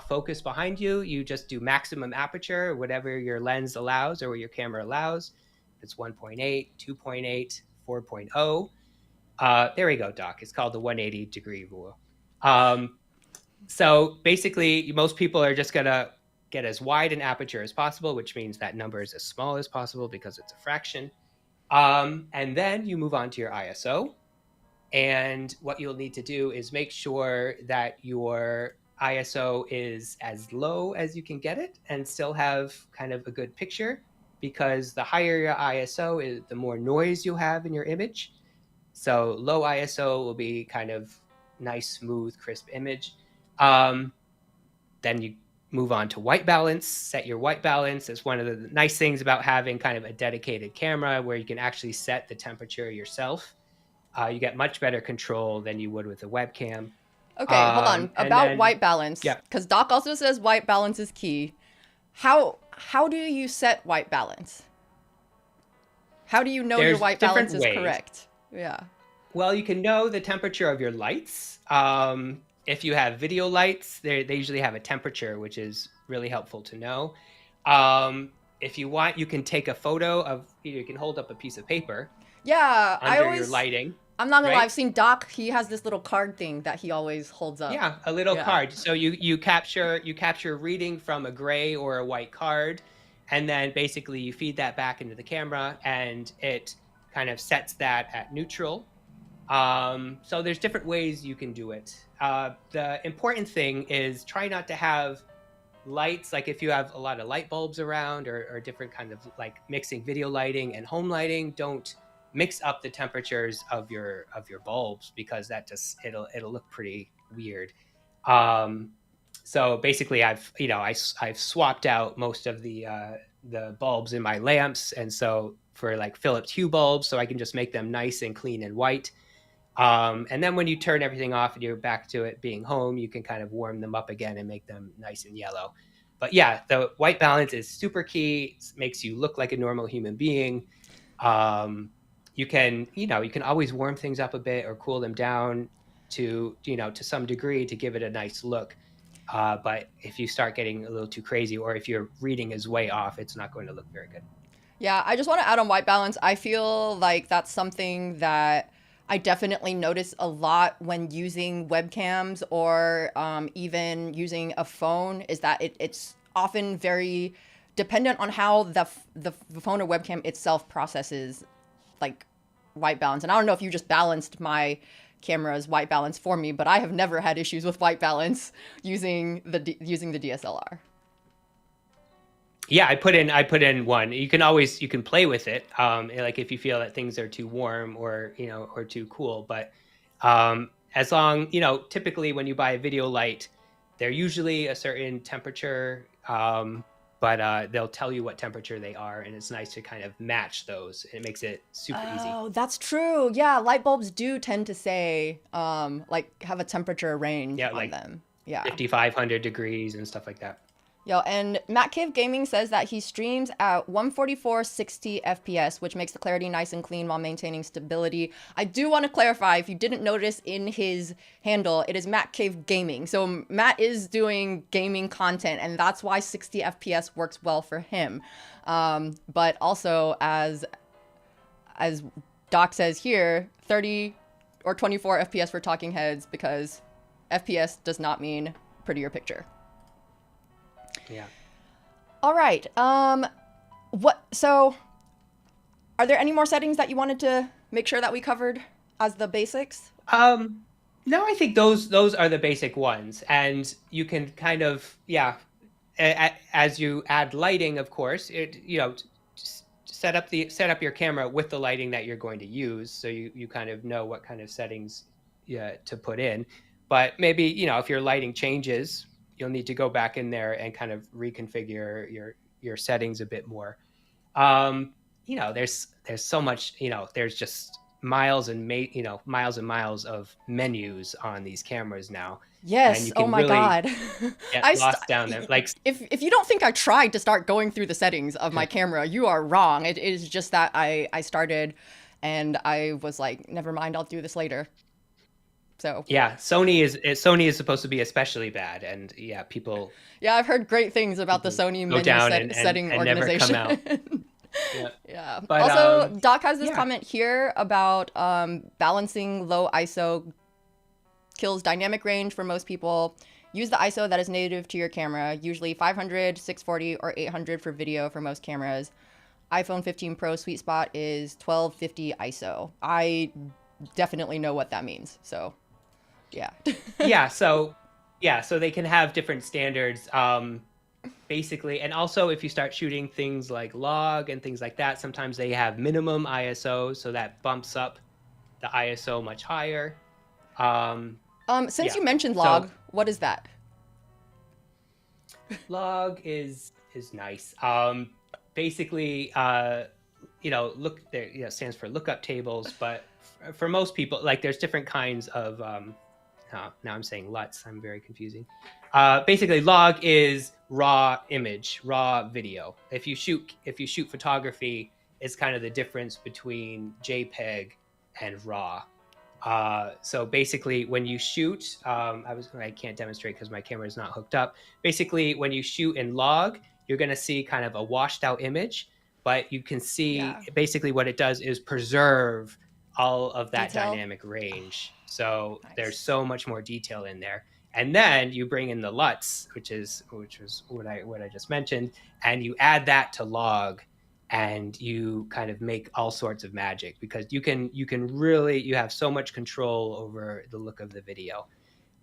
focus behind you, you just do maximum aperture, whatever your lens allows or what your camera allows. it's 1.8, 2.8, 4.0. There we go, Doc. It's called the 180-degree rule. So basically, most people are just going to get as wide an aperture as possible, which means that number is as small as possible because it's a fraction. And then you move on to your ISO. And what you'll need to do is make sure that your ISO is as low as you can get it and still have kind of a good picture, because the higher your ISO is, the more noise you'll have in your image. So low ISO will be kind of nice, smooth, crisp image. Then you move on to white balance, set your white balance. It's one of the nice things about having kind of a dedicated camera where you can actually set the temperature yourself. You get much better control than you would with a webcam. Okay, hold on. About white balance, because Doc also says white balance is key. How do you set white balance? How do you know your white balance is correct? Yeah. Well, you can know the temperature of your lights. If you have video lights, they usually have a temperature, which is really helpful to know. If you want, you can take a photo of, you can hold up a piece of paper. Yeah, under your lighting. I'm not gonna lie, I've seen Doc, he has this little card thing that he always holds up. Yeah, a little card. So you capture reading from a gray or a white card, and then basically you feed that back into the camera, and it kind of sets that at neutral. So there's different ways you can do it. The important thing is try not to have lights, like if you have a lot of light bulbs around or different kind of like mixing video lighting and home lighting, don't mix up the temperatures of your bulbs, because that just it'll look pretty weird. So basically I've swapped out most of the bulbs in my lamps, and so for like Philips Hue bulbs, so I can just make them nice and clean and white. And then when you turn everything off and you're back to it being home, you can kind of warm them up again and make them nice and yellow. But yeah, the white balance is super key. It makes you look like a normal human being. You can always warm things up a bit or cool them down to some degree to give it a nice look. But if you start getting a little too crazy, or if your reading is way off, it's not going to look very good. Yeah, I just want to add on white balance. I feel like that's something that I definitely notice a lot when using webcams or even using a phone, is that it's often very dependent on how the phone or webcam itself processes like white balance. And I don't know if you just balanced my camera's white balance for me, but I have never had issues with white balance using the DSLR. Yeah, I put in one. You can play with it, like if you feel that things are too warm or too cool. But as long, typically when you buy a video light, they're usually a certain temperature, but they'll tell you what temperature they are, and it's nice to kind of match those. It makes it super easy. Oh, that's true. Yeah, light bulbs do tend to say like have a temperature range on them. Yeah, 5,500 degrees and stuff like that. Yo, and Matt Cave Gaming says that he streams at 144 60 FPS, which makes the clarity nice and clean while maintaining stability. I do want to clarify, if you didn't notice in his handle, it is Matt Cave Gaming. So Matt is doing gaming content, and that's why 60 FPS works well for him. But also, as Doc says here, 30 or 24 FPS for talking heads, because FPS does not mean prettier picture. Yeah. All right. So are there any more settings that you wanted to make sure that we covered as the basics? No, I think those are the basic ones. And you can kind of, as you add lighting, of course, set up your camera with the lighting that you're going to use. So you kind of know what kind of settings to put in. But maybe, if your lighting changes, you'll need to go back in there and kind of reconfigure your settings a bit more. There's so much, there's just miles and miles of menus on these cameras now. Yes. And you can oh my God. Get lost down there. Like if you don't think I tried to start going through the settings of my camera, you are wrong. It is just that I started and I was like, never mind, I'll do this later. So yeah, Sony is supposed to be especially bad, and people. Yeah, I've heard great things about the Sony menu setting organization. Never come out. Yeah. Yeah. But Also, Doc has this yeah. comment here about balancing low ISO kills dynamic range for most people. Use the ISO that is native to your camera, usually 500, 640, or 800 for video for most cameras. iPhone 15 Pro sweet spot is 1250 ISO. I definitely know what that means. So, yeah. So they can have different standards. Basically, and also if you start shooting things like log and things like that, sometimes they have minimum ISO, so that bumps up the ISO much higher. Since Yeah. you mentioned So- log, what is that? Log is nice. Basically, look there, stands for lookup tables, but for most people, like there's different kinds of now I'm saying LUTs. I'm very confusing. Basically, log is raw image, raw video. If you shoot photography, it's kind of the difference between JPEG and RAW. So basically, when you shoot, I can't demonstrate because my camera is not hooked up. Basically, when you shoot in log, you're going to see kind of a washed out image, but you can see basically what it does is preserve all of that Detail. dynamic range. So Nice. there's so much more detail in there. And then you bring in the LUTs, which is what I just mentioned, and you add that to log, and you kind of make all sorts of magic because you have so much control over the look of the video.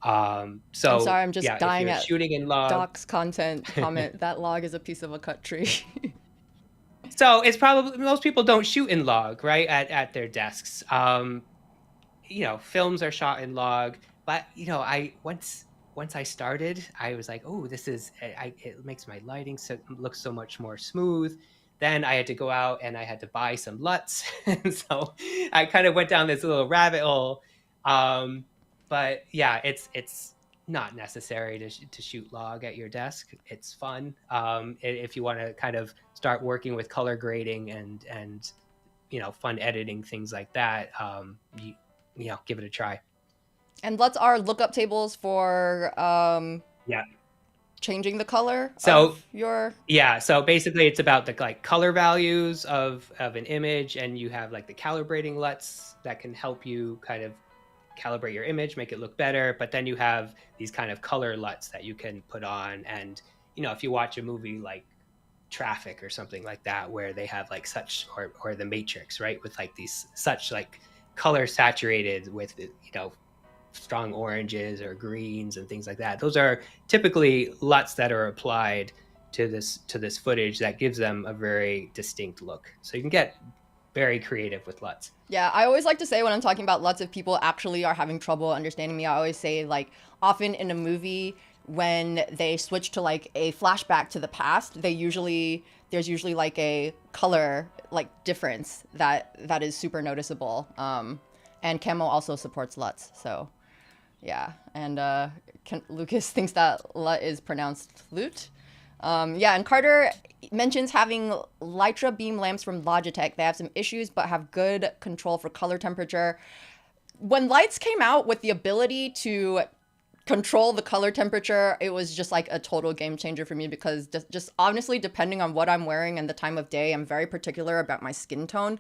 So I'm sorry, I'm just dying if you're at shooting in log. Doc's content comment. That log is a piece of a cut tree. So it's probably, most people don't shoot in log, right, at their desks. Films are shot in log, but I once I started, I was like, oh, it makes my lighting look so much more smooth. Then I had to go out and I had to buy some LUTs, and so I kind of went down this little rabbit hole. But yeah, it's not necessary to shoot log at your desk. It's fun if you want to kind of start working with color grading and fun editing, things like that. Give it a try. And LUTs are lookup tables for changing the color of your... So basically it's about the color values of an image, and you have like the calibrating LUTs that can help you kind of calibrate your image, make it look better. But then you have these kind of color LUTs that you can put on, and if you watch a movie like Traffic or something like that, where they have like such, or The Matrix, right, with like these such like color saturated with strong oranges or greens and things like that. Those are typically LUTs that are applied to this footage that gives them a very distinct look. So you can get very creative with LUTs. Yeah, I always like to say when I'm talking about LUTs, if people actually are having trouble understanding me, I always say, like, often in a movie when they switch to like a flashback to the past, there's usually like a color like difference that is super noticeable. And Camo also supports LUTs, so yeah. And Lucas thinks that LUT is pronounced lute. And Carter mentions having Lytra beam lamps from Logitech. They have some issues, but have good control for color temperature. When lights came out with the ability to control the color temperature, it was just like a total game changer for me, because just honestly, depending on what I'm wearing and the time of day, I'm very particular about my skin tone.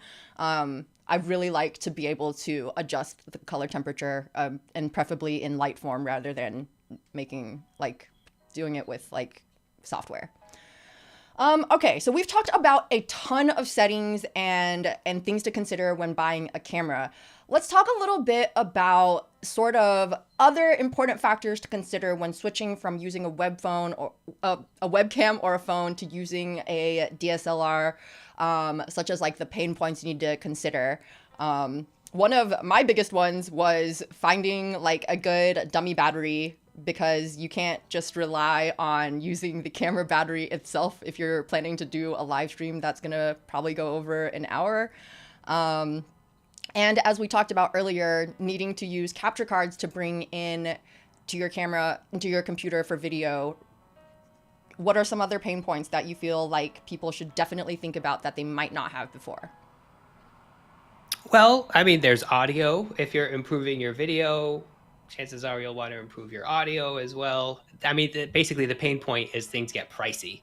I really like to be able to adjust the color temperature, and preferably in light form rather than doing it with like software. Okay, so we've talked about a ton of settings and things to consider when buying a camera. Let's talk a little bit about sort of other important factors to consider when switching from using a web phone or a webcam or a phone to using a DSLR, such as like the pain points you need to consider. One of my biggest ones was finding like a good dummy battery, because you can't just rely on using the camera battery itself if you're planning to do a live stream that's gonna probably go over an hour. And as we talked about earlier, needing to use capture cards to bring in to your camera, into your computer for video. What are some other pain points that you feel like people should definitely think about that they might not have before? Well, I mean, there's audio. If you're improving your video, chances are you'll want to improve your audio as well. I mean, basically the pain point is things get pricey.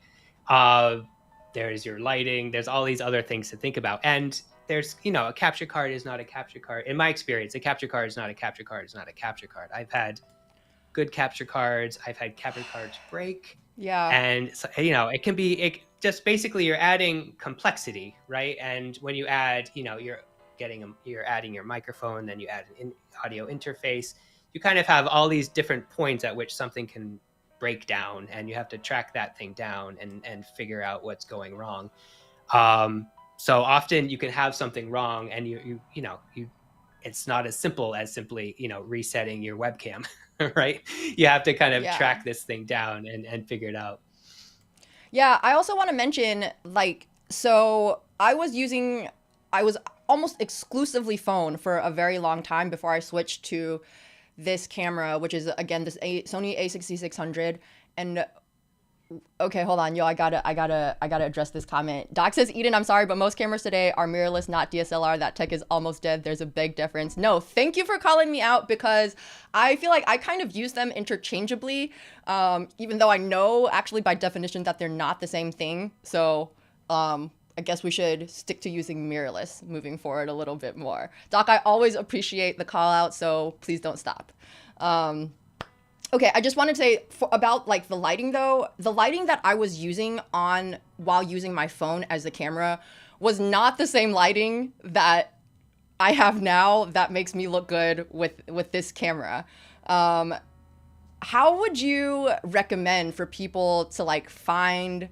there's your lighting, there's all these other things to think about. And there's, a capture card is not a capture card. In my experience, a capture card is not a capture card is not a capture card. I've had good capture cards. I've had capture cards break. Yeah. And, it can be just basically you're adding complexity, right? And when you add, you're adding your microphone, then you add an audio interface. You kind of have all these different points at which something can break down, and you have to track that thing down and figure out what's going wrong. So often you can have something wrong, and you it's not as simple as simply resetting your webcam, right? You have to kind of track this thing down and figure it out. Yeah, I also want to mention, so I was almost exclusively phone for a very long time before I switched to this camera, which is, again, this Sony a6600. And okay, hold on, yo, I gotta address this comment. Doc says, Eden, I'm sorry, but most cameras today are mirrorless, not DSLR. That tech is almost dead. There's a big difference. No, thank you for calling me out, because I feel like I kind of use them interchangeably, even though I know actually by definition that they're not the same thing. So I guess we should stick to using mirrorless moving forward a little bit more. Doc, I always appreciate the call out, so please don't stop. Okay, I just wanted to say about the lighting though. The lighting that I was using while using my phone as the camera was not the same lighting that I have now that makes me look good with this camera. How would you recommend for people to find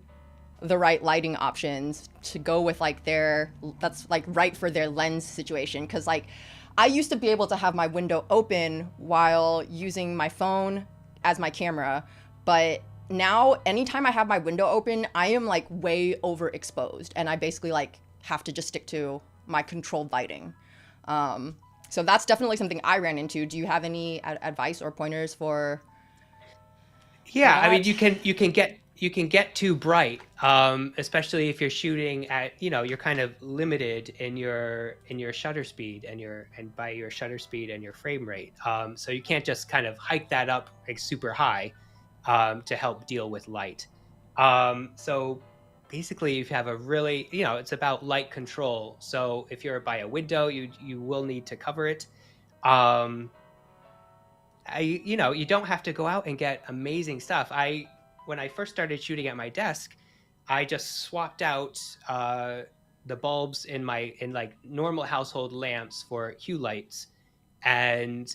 the right lighting options to go with that's right for their lens situation? Because I used to be able to have my window open while using my phone as my camera, but now anytime I have my window open, I am way overexposed, and I basically have to just stick to my controlled lighting. So that's definitely something I ran into. Do you have any advice or pointers for? Yeah, that? I mean, you can get too bright, especially if you're shooting at, you're kind of limited in your shutter speed and by your shutter speed and your frame rate. So you can't just kind of hike that up super high to help deal with light. So basically, if you have a really, it's about light control. So if you're by a window, you will need to cover it. You don't have to go out and get amazing stuff. When I first started shooting at my desk, I just swapped out the bulbs in normal household lamps for hue lights, and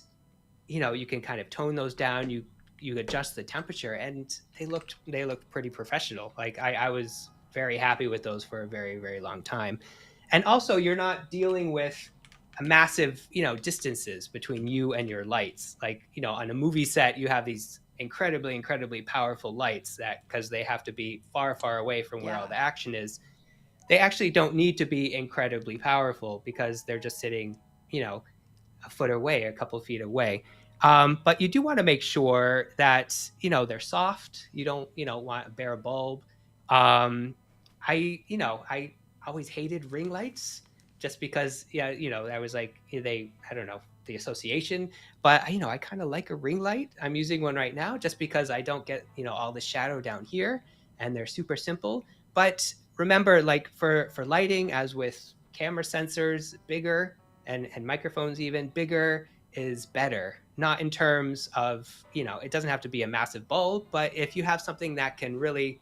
you can kind of tone those down. You adjust the temperature, and they looked pretty professional. I was very happy with those for a very, very long time. And also, you're not dealing with a massive distances between you and your lights. On a movie set, you have these incredibly powerful lights that, because they have to be far away from where all the action is, they actually don't need to be incredibly powerful because they're just sitting a foot away, a couple feet away. But you do want to make sure that they're soft. You don't want a bare bulb. I always hated ring lights just because I was I don't know, the association, but I kind of like a ring light. I'm using one right now just because I don't get all the shadow down here, and they're super simple. But remember, for lighting, as with camera sensors, bigger and microphones, even bigger is better. Not in terms of it doesn't have to be a massive bulb, but if you have something that can really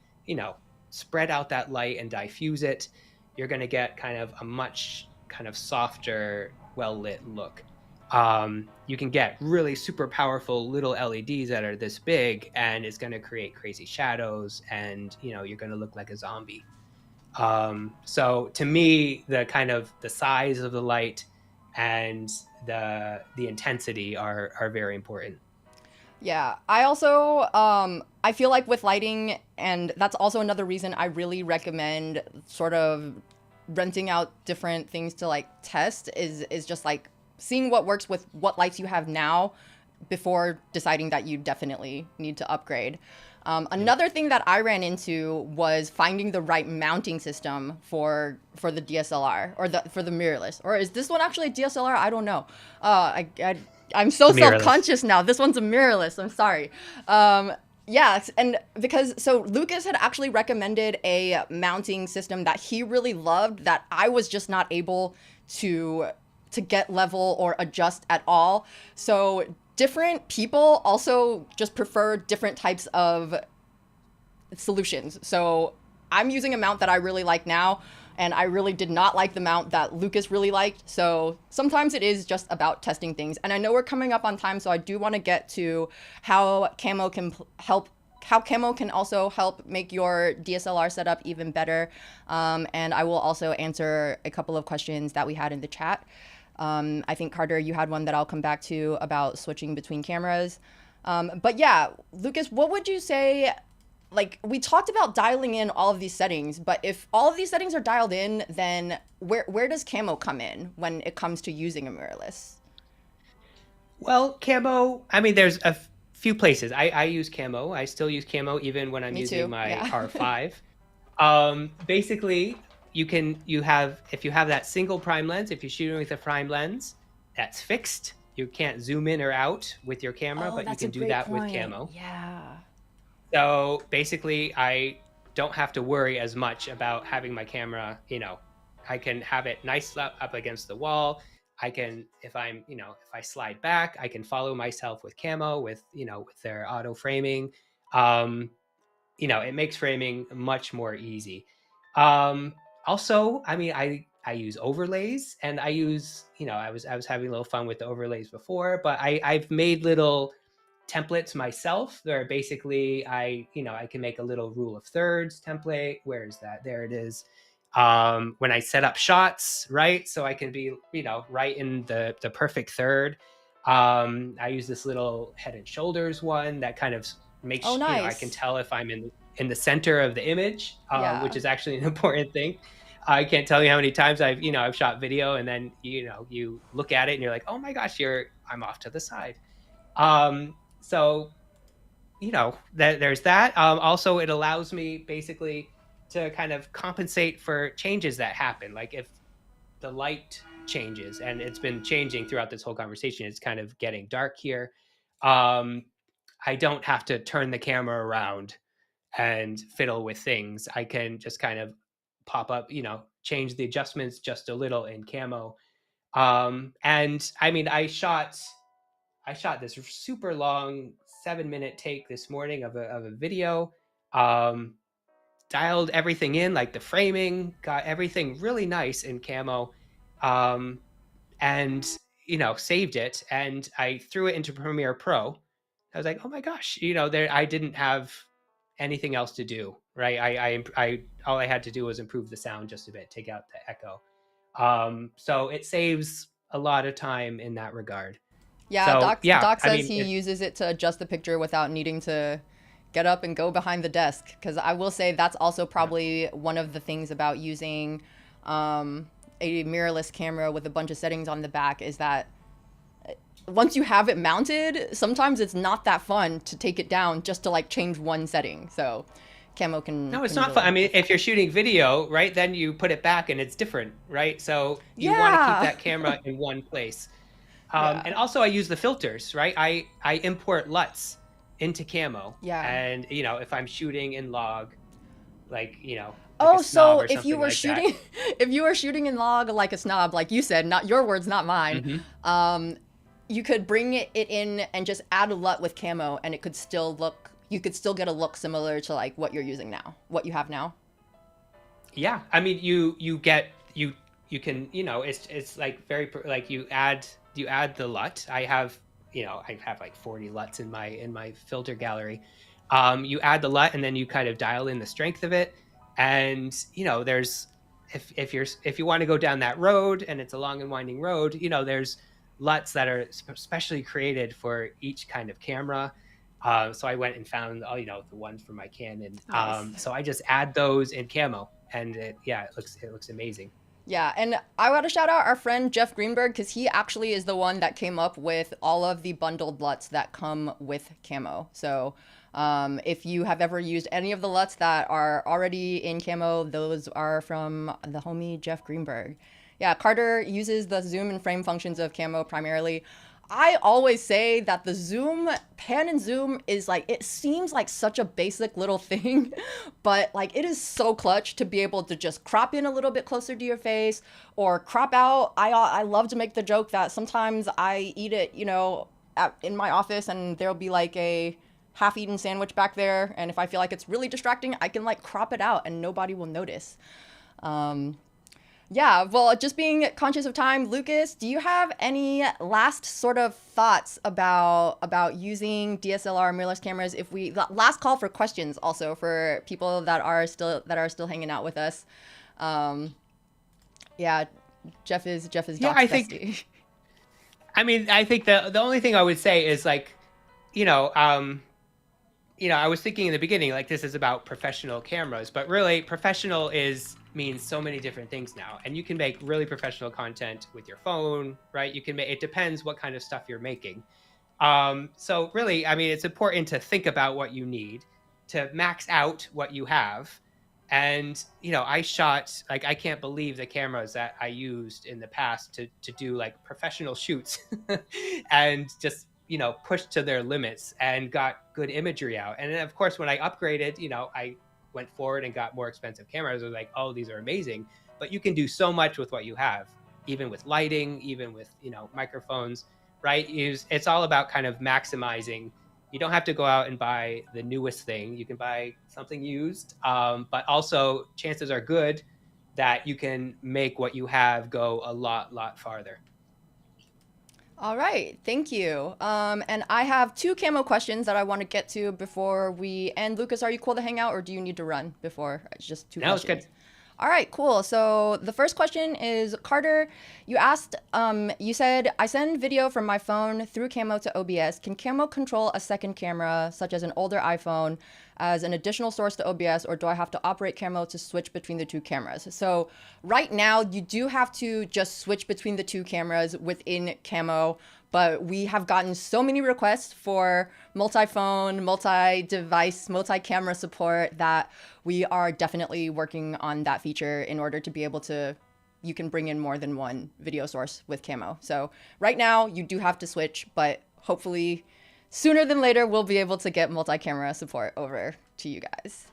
spread out that light and diffuse it, you're going to get kind of a much kind of softer, well-lit look. You can get really super powerful little LEDs that are this big, and it's going to create crazy shadows, and you're going to look like a zombie. So to me, the size of the light and the intensity are very important. Yeah, I also I feel like with lighting, and that's also another reason I really recommend sort of renting out different things to test is just seeing what works with what lights you have now before deciding that you definitely need to upgrade. Another thing that I ran into was finding the right mounting system for the DSLR or for the mirrorless. Or is this one actually a DSLR? I don't know. I'm so self-conscious now. This one's a mirrorless. I'm sorry. Yeah, and because so Lucas had actually recommended a mounting system that he really loved that I was just not able to get level or adjust at all. So different people also just prefer different types of solutions. So I'm using a mount that I really like now, and I really did not like the mount that Lucas really liked. So sometimes it is just about testing things. And I know we're coming up on time, so I do want to get to how Camo can help. How Camo can also help make your DSLR setup even better. And I will also answer a couple of questions that we had in the chat. I think, Carter, you had one that I'll come back to about switching between cameras. But yeah, Lucas, what would you say? Like, we talked about dialing in all of these settings, but if all of these settings are dialed in, then where does Camo come in when it comes to using a mirrorless? Well, Camo, I mean, there's a few places. I use Camo. I still use Camo even when I'm Me using too. my Yeah. R5. Basically, you have if you have that single prime lens, if you're shooting with a prime lens, that's fixed. You can't zoom in or out with your camera, Oh, but you that's a can do great that with point. Camo. Yeah. So basically, I don't have to worry as much about having my camera, I can have it nice up against the wall. I can, if I'm, if I slide back, I can follow myself with Camo, with their auto framing. Um, it makes framing much more easy. Um, Also, I mean, I use overlays, and I use, I was having a little fun with the overlays before, but I've made little templates myself where basically I can make a little rule of thirds template. Where is that? There it is. When I set up shots, right? So I can be, right in the perfect third. I use this little head and shoulders one that kind of Oh, makes, I can nice. tell if I'm in the center of the image, which Yeah. is actually an important thing. I can't tell you how many times I've shot video, and then you look at it and you're like, oh my gosh, I'm off to the side. So there's that. Also, it allows me basically to kind of compensate for changes that happen. Like if the light changes, and it's been changing throughout this whole conversation, it's kind of getting dark here. Um, I don't have to turn the camera around and fiddle with things. I can just kind of pop up, change the adjustments just a little in Camo. And I mean, I shot this super long 7-minute take this morning of a video. Um, Dialed everything in, like the framing, got everything really nice in Camo, um, and saved it. And I threw it into Premiere Pro. I was like, oh my gosh, there I didn't have anything else to do. Right? I all I had to do was improve the sound just a bit, take out the echo. So it saves a lot of time in that regard. Yeah, So yeah, Doc I says mean, he uses it to adjust the picture without needing to get up and go behind the desk. Because I will say that's also yeah, probably one of the things about using um, a mirrorless camera with a bunch of settings on the back is that once you have it mounted, sometimes it's not that fun to take it down just to like change one setting. So Camo no, it's can not fun. really I help mean, with if that. you're shooting video, right, then you put it back and it's different, right? So you want to keep Yeah. that camera in one place. Yeah. And also, I use the filters, right? I import LUTs into Camo, Yeah. and if I'm shooting in log, like like a Oh, snob so or if you something were like that. shooting, if you were shooting in log like a snob, like you said, not your words, not mine, Hmm. um, you could bring it in and just add a LUT with Camo, and it could still look. You could still get a look similar to like what you're using now, what you have now. Yeah, I mean, you can it's like like you add the LUT. I have like 40 LUTs in my filter gallery. You add the LUT, and then you kind of dial in the strength of it, and there's if you want to go down that road, and it's a long and winding road, there's LUTs that are specially created for each kind of camera. So I went and found the ones for my Canon. Nice. So I just add those in Camo, and it looks amazing. Yeah, and I want to shout out our friend Jeff Greenberg because he actually is the one that came up with all of the bundled LUTs that come with Camo. So if you have ever used any of the LUTs that are already in Camo, those are from the homie Jeff Greenberg. Yeah, Carter uses the zoom and frame functions of Camo primarily. I always say that the zoom, pan and zoom is like, it seems like such a basic little thing, but like it is so clutch to be able to just crop in a little bit closer to your face or crop out. I love to make the joke that sometimes I eat it, you know, in my office and there'll be like a half-eaten sandwich back there. And if I feel like it's really distracting, I can like crop it out and nobody will notice. Yeah, well, just being conscious of time, Lucas, do you have any last sort of thoughts about using DSLR mirrorless cameras? If we last call for questions, also for people that are still hanging out with us. Yeah, Jeff is Yeah, Doc's I bestie. think. I mean, I think the only thing I would say is like, you know, I was thinking in the beginning like this is about professional cameras, but really professional means so many different things now, and you can make really professional content with your phone, right? You can make, it depends what kind of stuff you're making. So really, I mean, it's important to think about what you need, to max out what you have. And I shot, like, I can't believe the cameras that I used in the past to do like professional shoots and just pushed to their limits and got good imagery out. And then of course when I upgraded, I went forward and got more expensive cameras. I was like, oh, these are amazing. But you can do so much with what you have, even with lighting, even with microphones, right? It's all about kind of maximizing. You don't have to go out and buy the newest thing. You can buy something used, but also chances are good that you can make what you have go a lot farther. All right, thank you. And I have two camo questions that I want to get to before we end. Lucas, are you cool to hang out, or do you need to run before? It's just two questions. It's good. All right, cool. So the first question is, Carter, you asked, you said, I send video from my phone through Camo to OBS. Can Camo control a second camera, such as an older iPhone, as an additional source to OBS, or do I have to operate Camo to switch between the two cameras? So right now, you do have to just switch between the two cameras within Camo, but we have gotten so many requests for multi-phone, multi-device, multi-camera support that we are definitely working on that feature in order to be able to, you can bring in more than one video source with Camo. So right now you do have to switch, but hopefully sooner than later we'll be able to get multi-camera support over to you guys.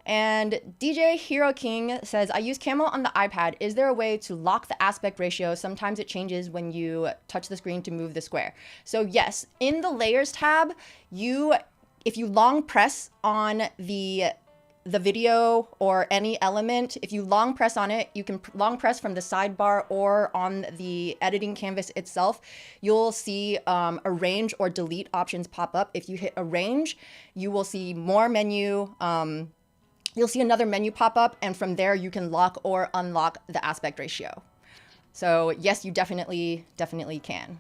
And DJ Hero King says, I use Camo on the iPad. Is there a way to lock the aspect ratio? Sometimes it changes when you touch the screen to move the square. So yes, in the layers tab, if you long press on the video or any element, if you long press on it, you can long press from the sidebar or on the editing canvas itself, you'll see arrange or delete options pop up. If you hit arrange, you will see more menu, you'll see another menu pop up, and from there you can lock or unlock the aspect ratio. So yes, you definitely can.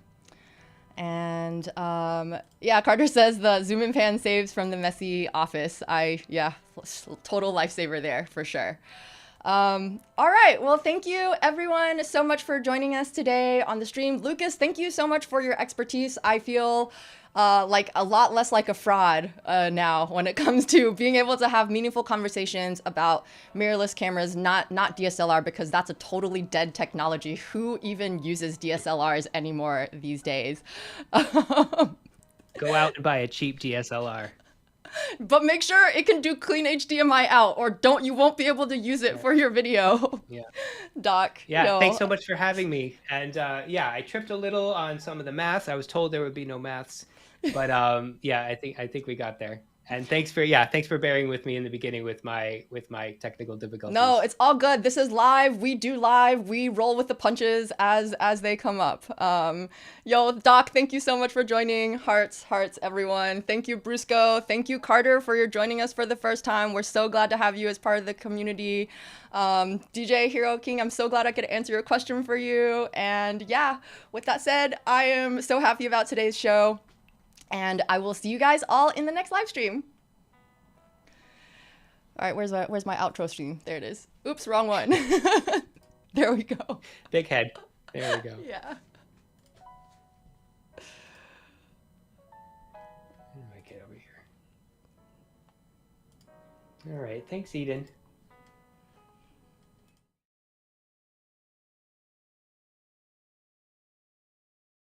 And yeah, Carter says the zoom and pan saves from the messy office. Yeah, total lifesaver there for sure. All right, well, thank you everyone so much for joining us today on the stream. Lucas, thank you so much for your expertise. I feel like a lot less like a fraud now when it comes to being able to have meaningful conversations about mirrorless cameras, not DSLR, because that's a totally dead technology. Who even uses DSLRs anymore these days? Go out and buy a cheap DSLR. But make sure it can do clean HDMI out, or you won't be able to use it for your video. Yeah. Doc. Yeah, thanks so much for having me. And yeah, I tripped a little on some of the math. I was told there would be no maths, but yeah, I think we got there. And thanks for bearing with me in the beginning with my technical difficulties. No, it's all good. This is live. We do live. We roll with the punches as they come up. Yo, Doc, thank you so much for joining. Hearts, everyone. Thank you, Brusco. Thank you, Carter, for your joining us for the first time. We're so glad to have you as part of the community. DJ Hero King, I'm so glad I could answer your question for you. And yeah, with that said, I am so happy about today's show. And I will see you guys all in the next live stream. All right, where's my outro stream? There it is. Oops, wrong one. There we go. Big head. There we go. Yeah. Let me get over here. All right, thanks, Eden.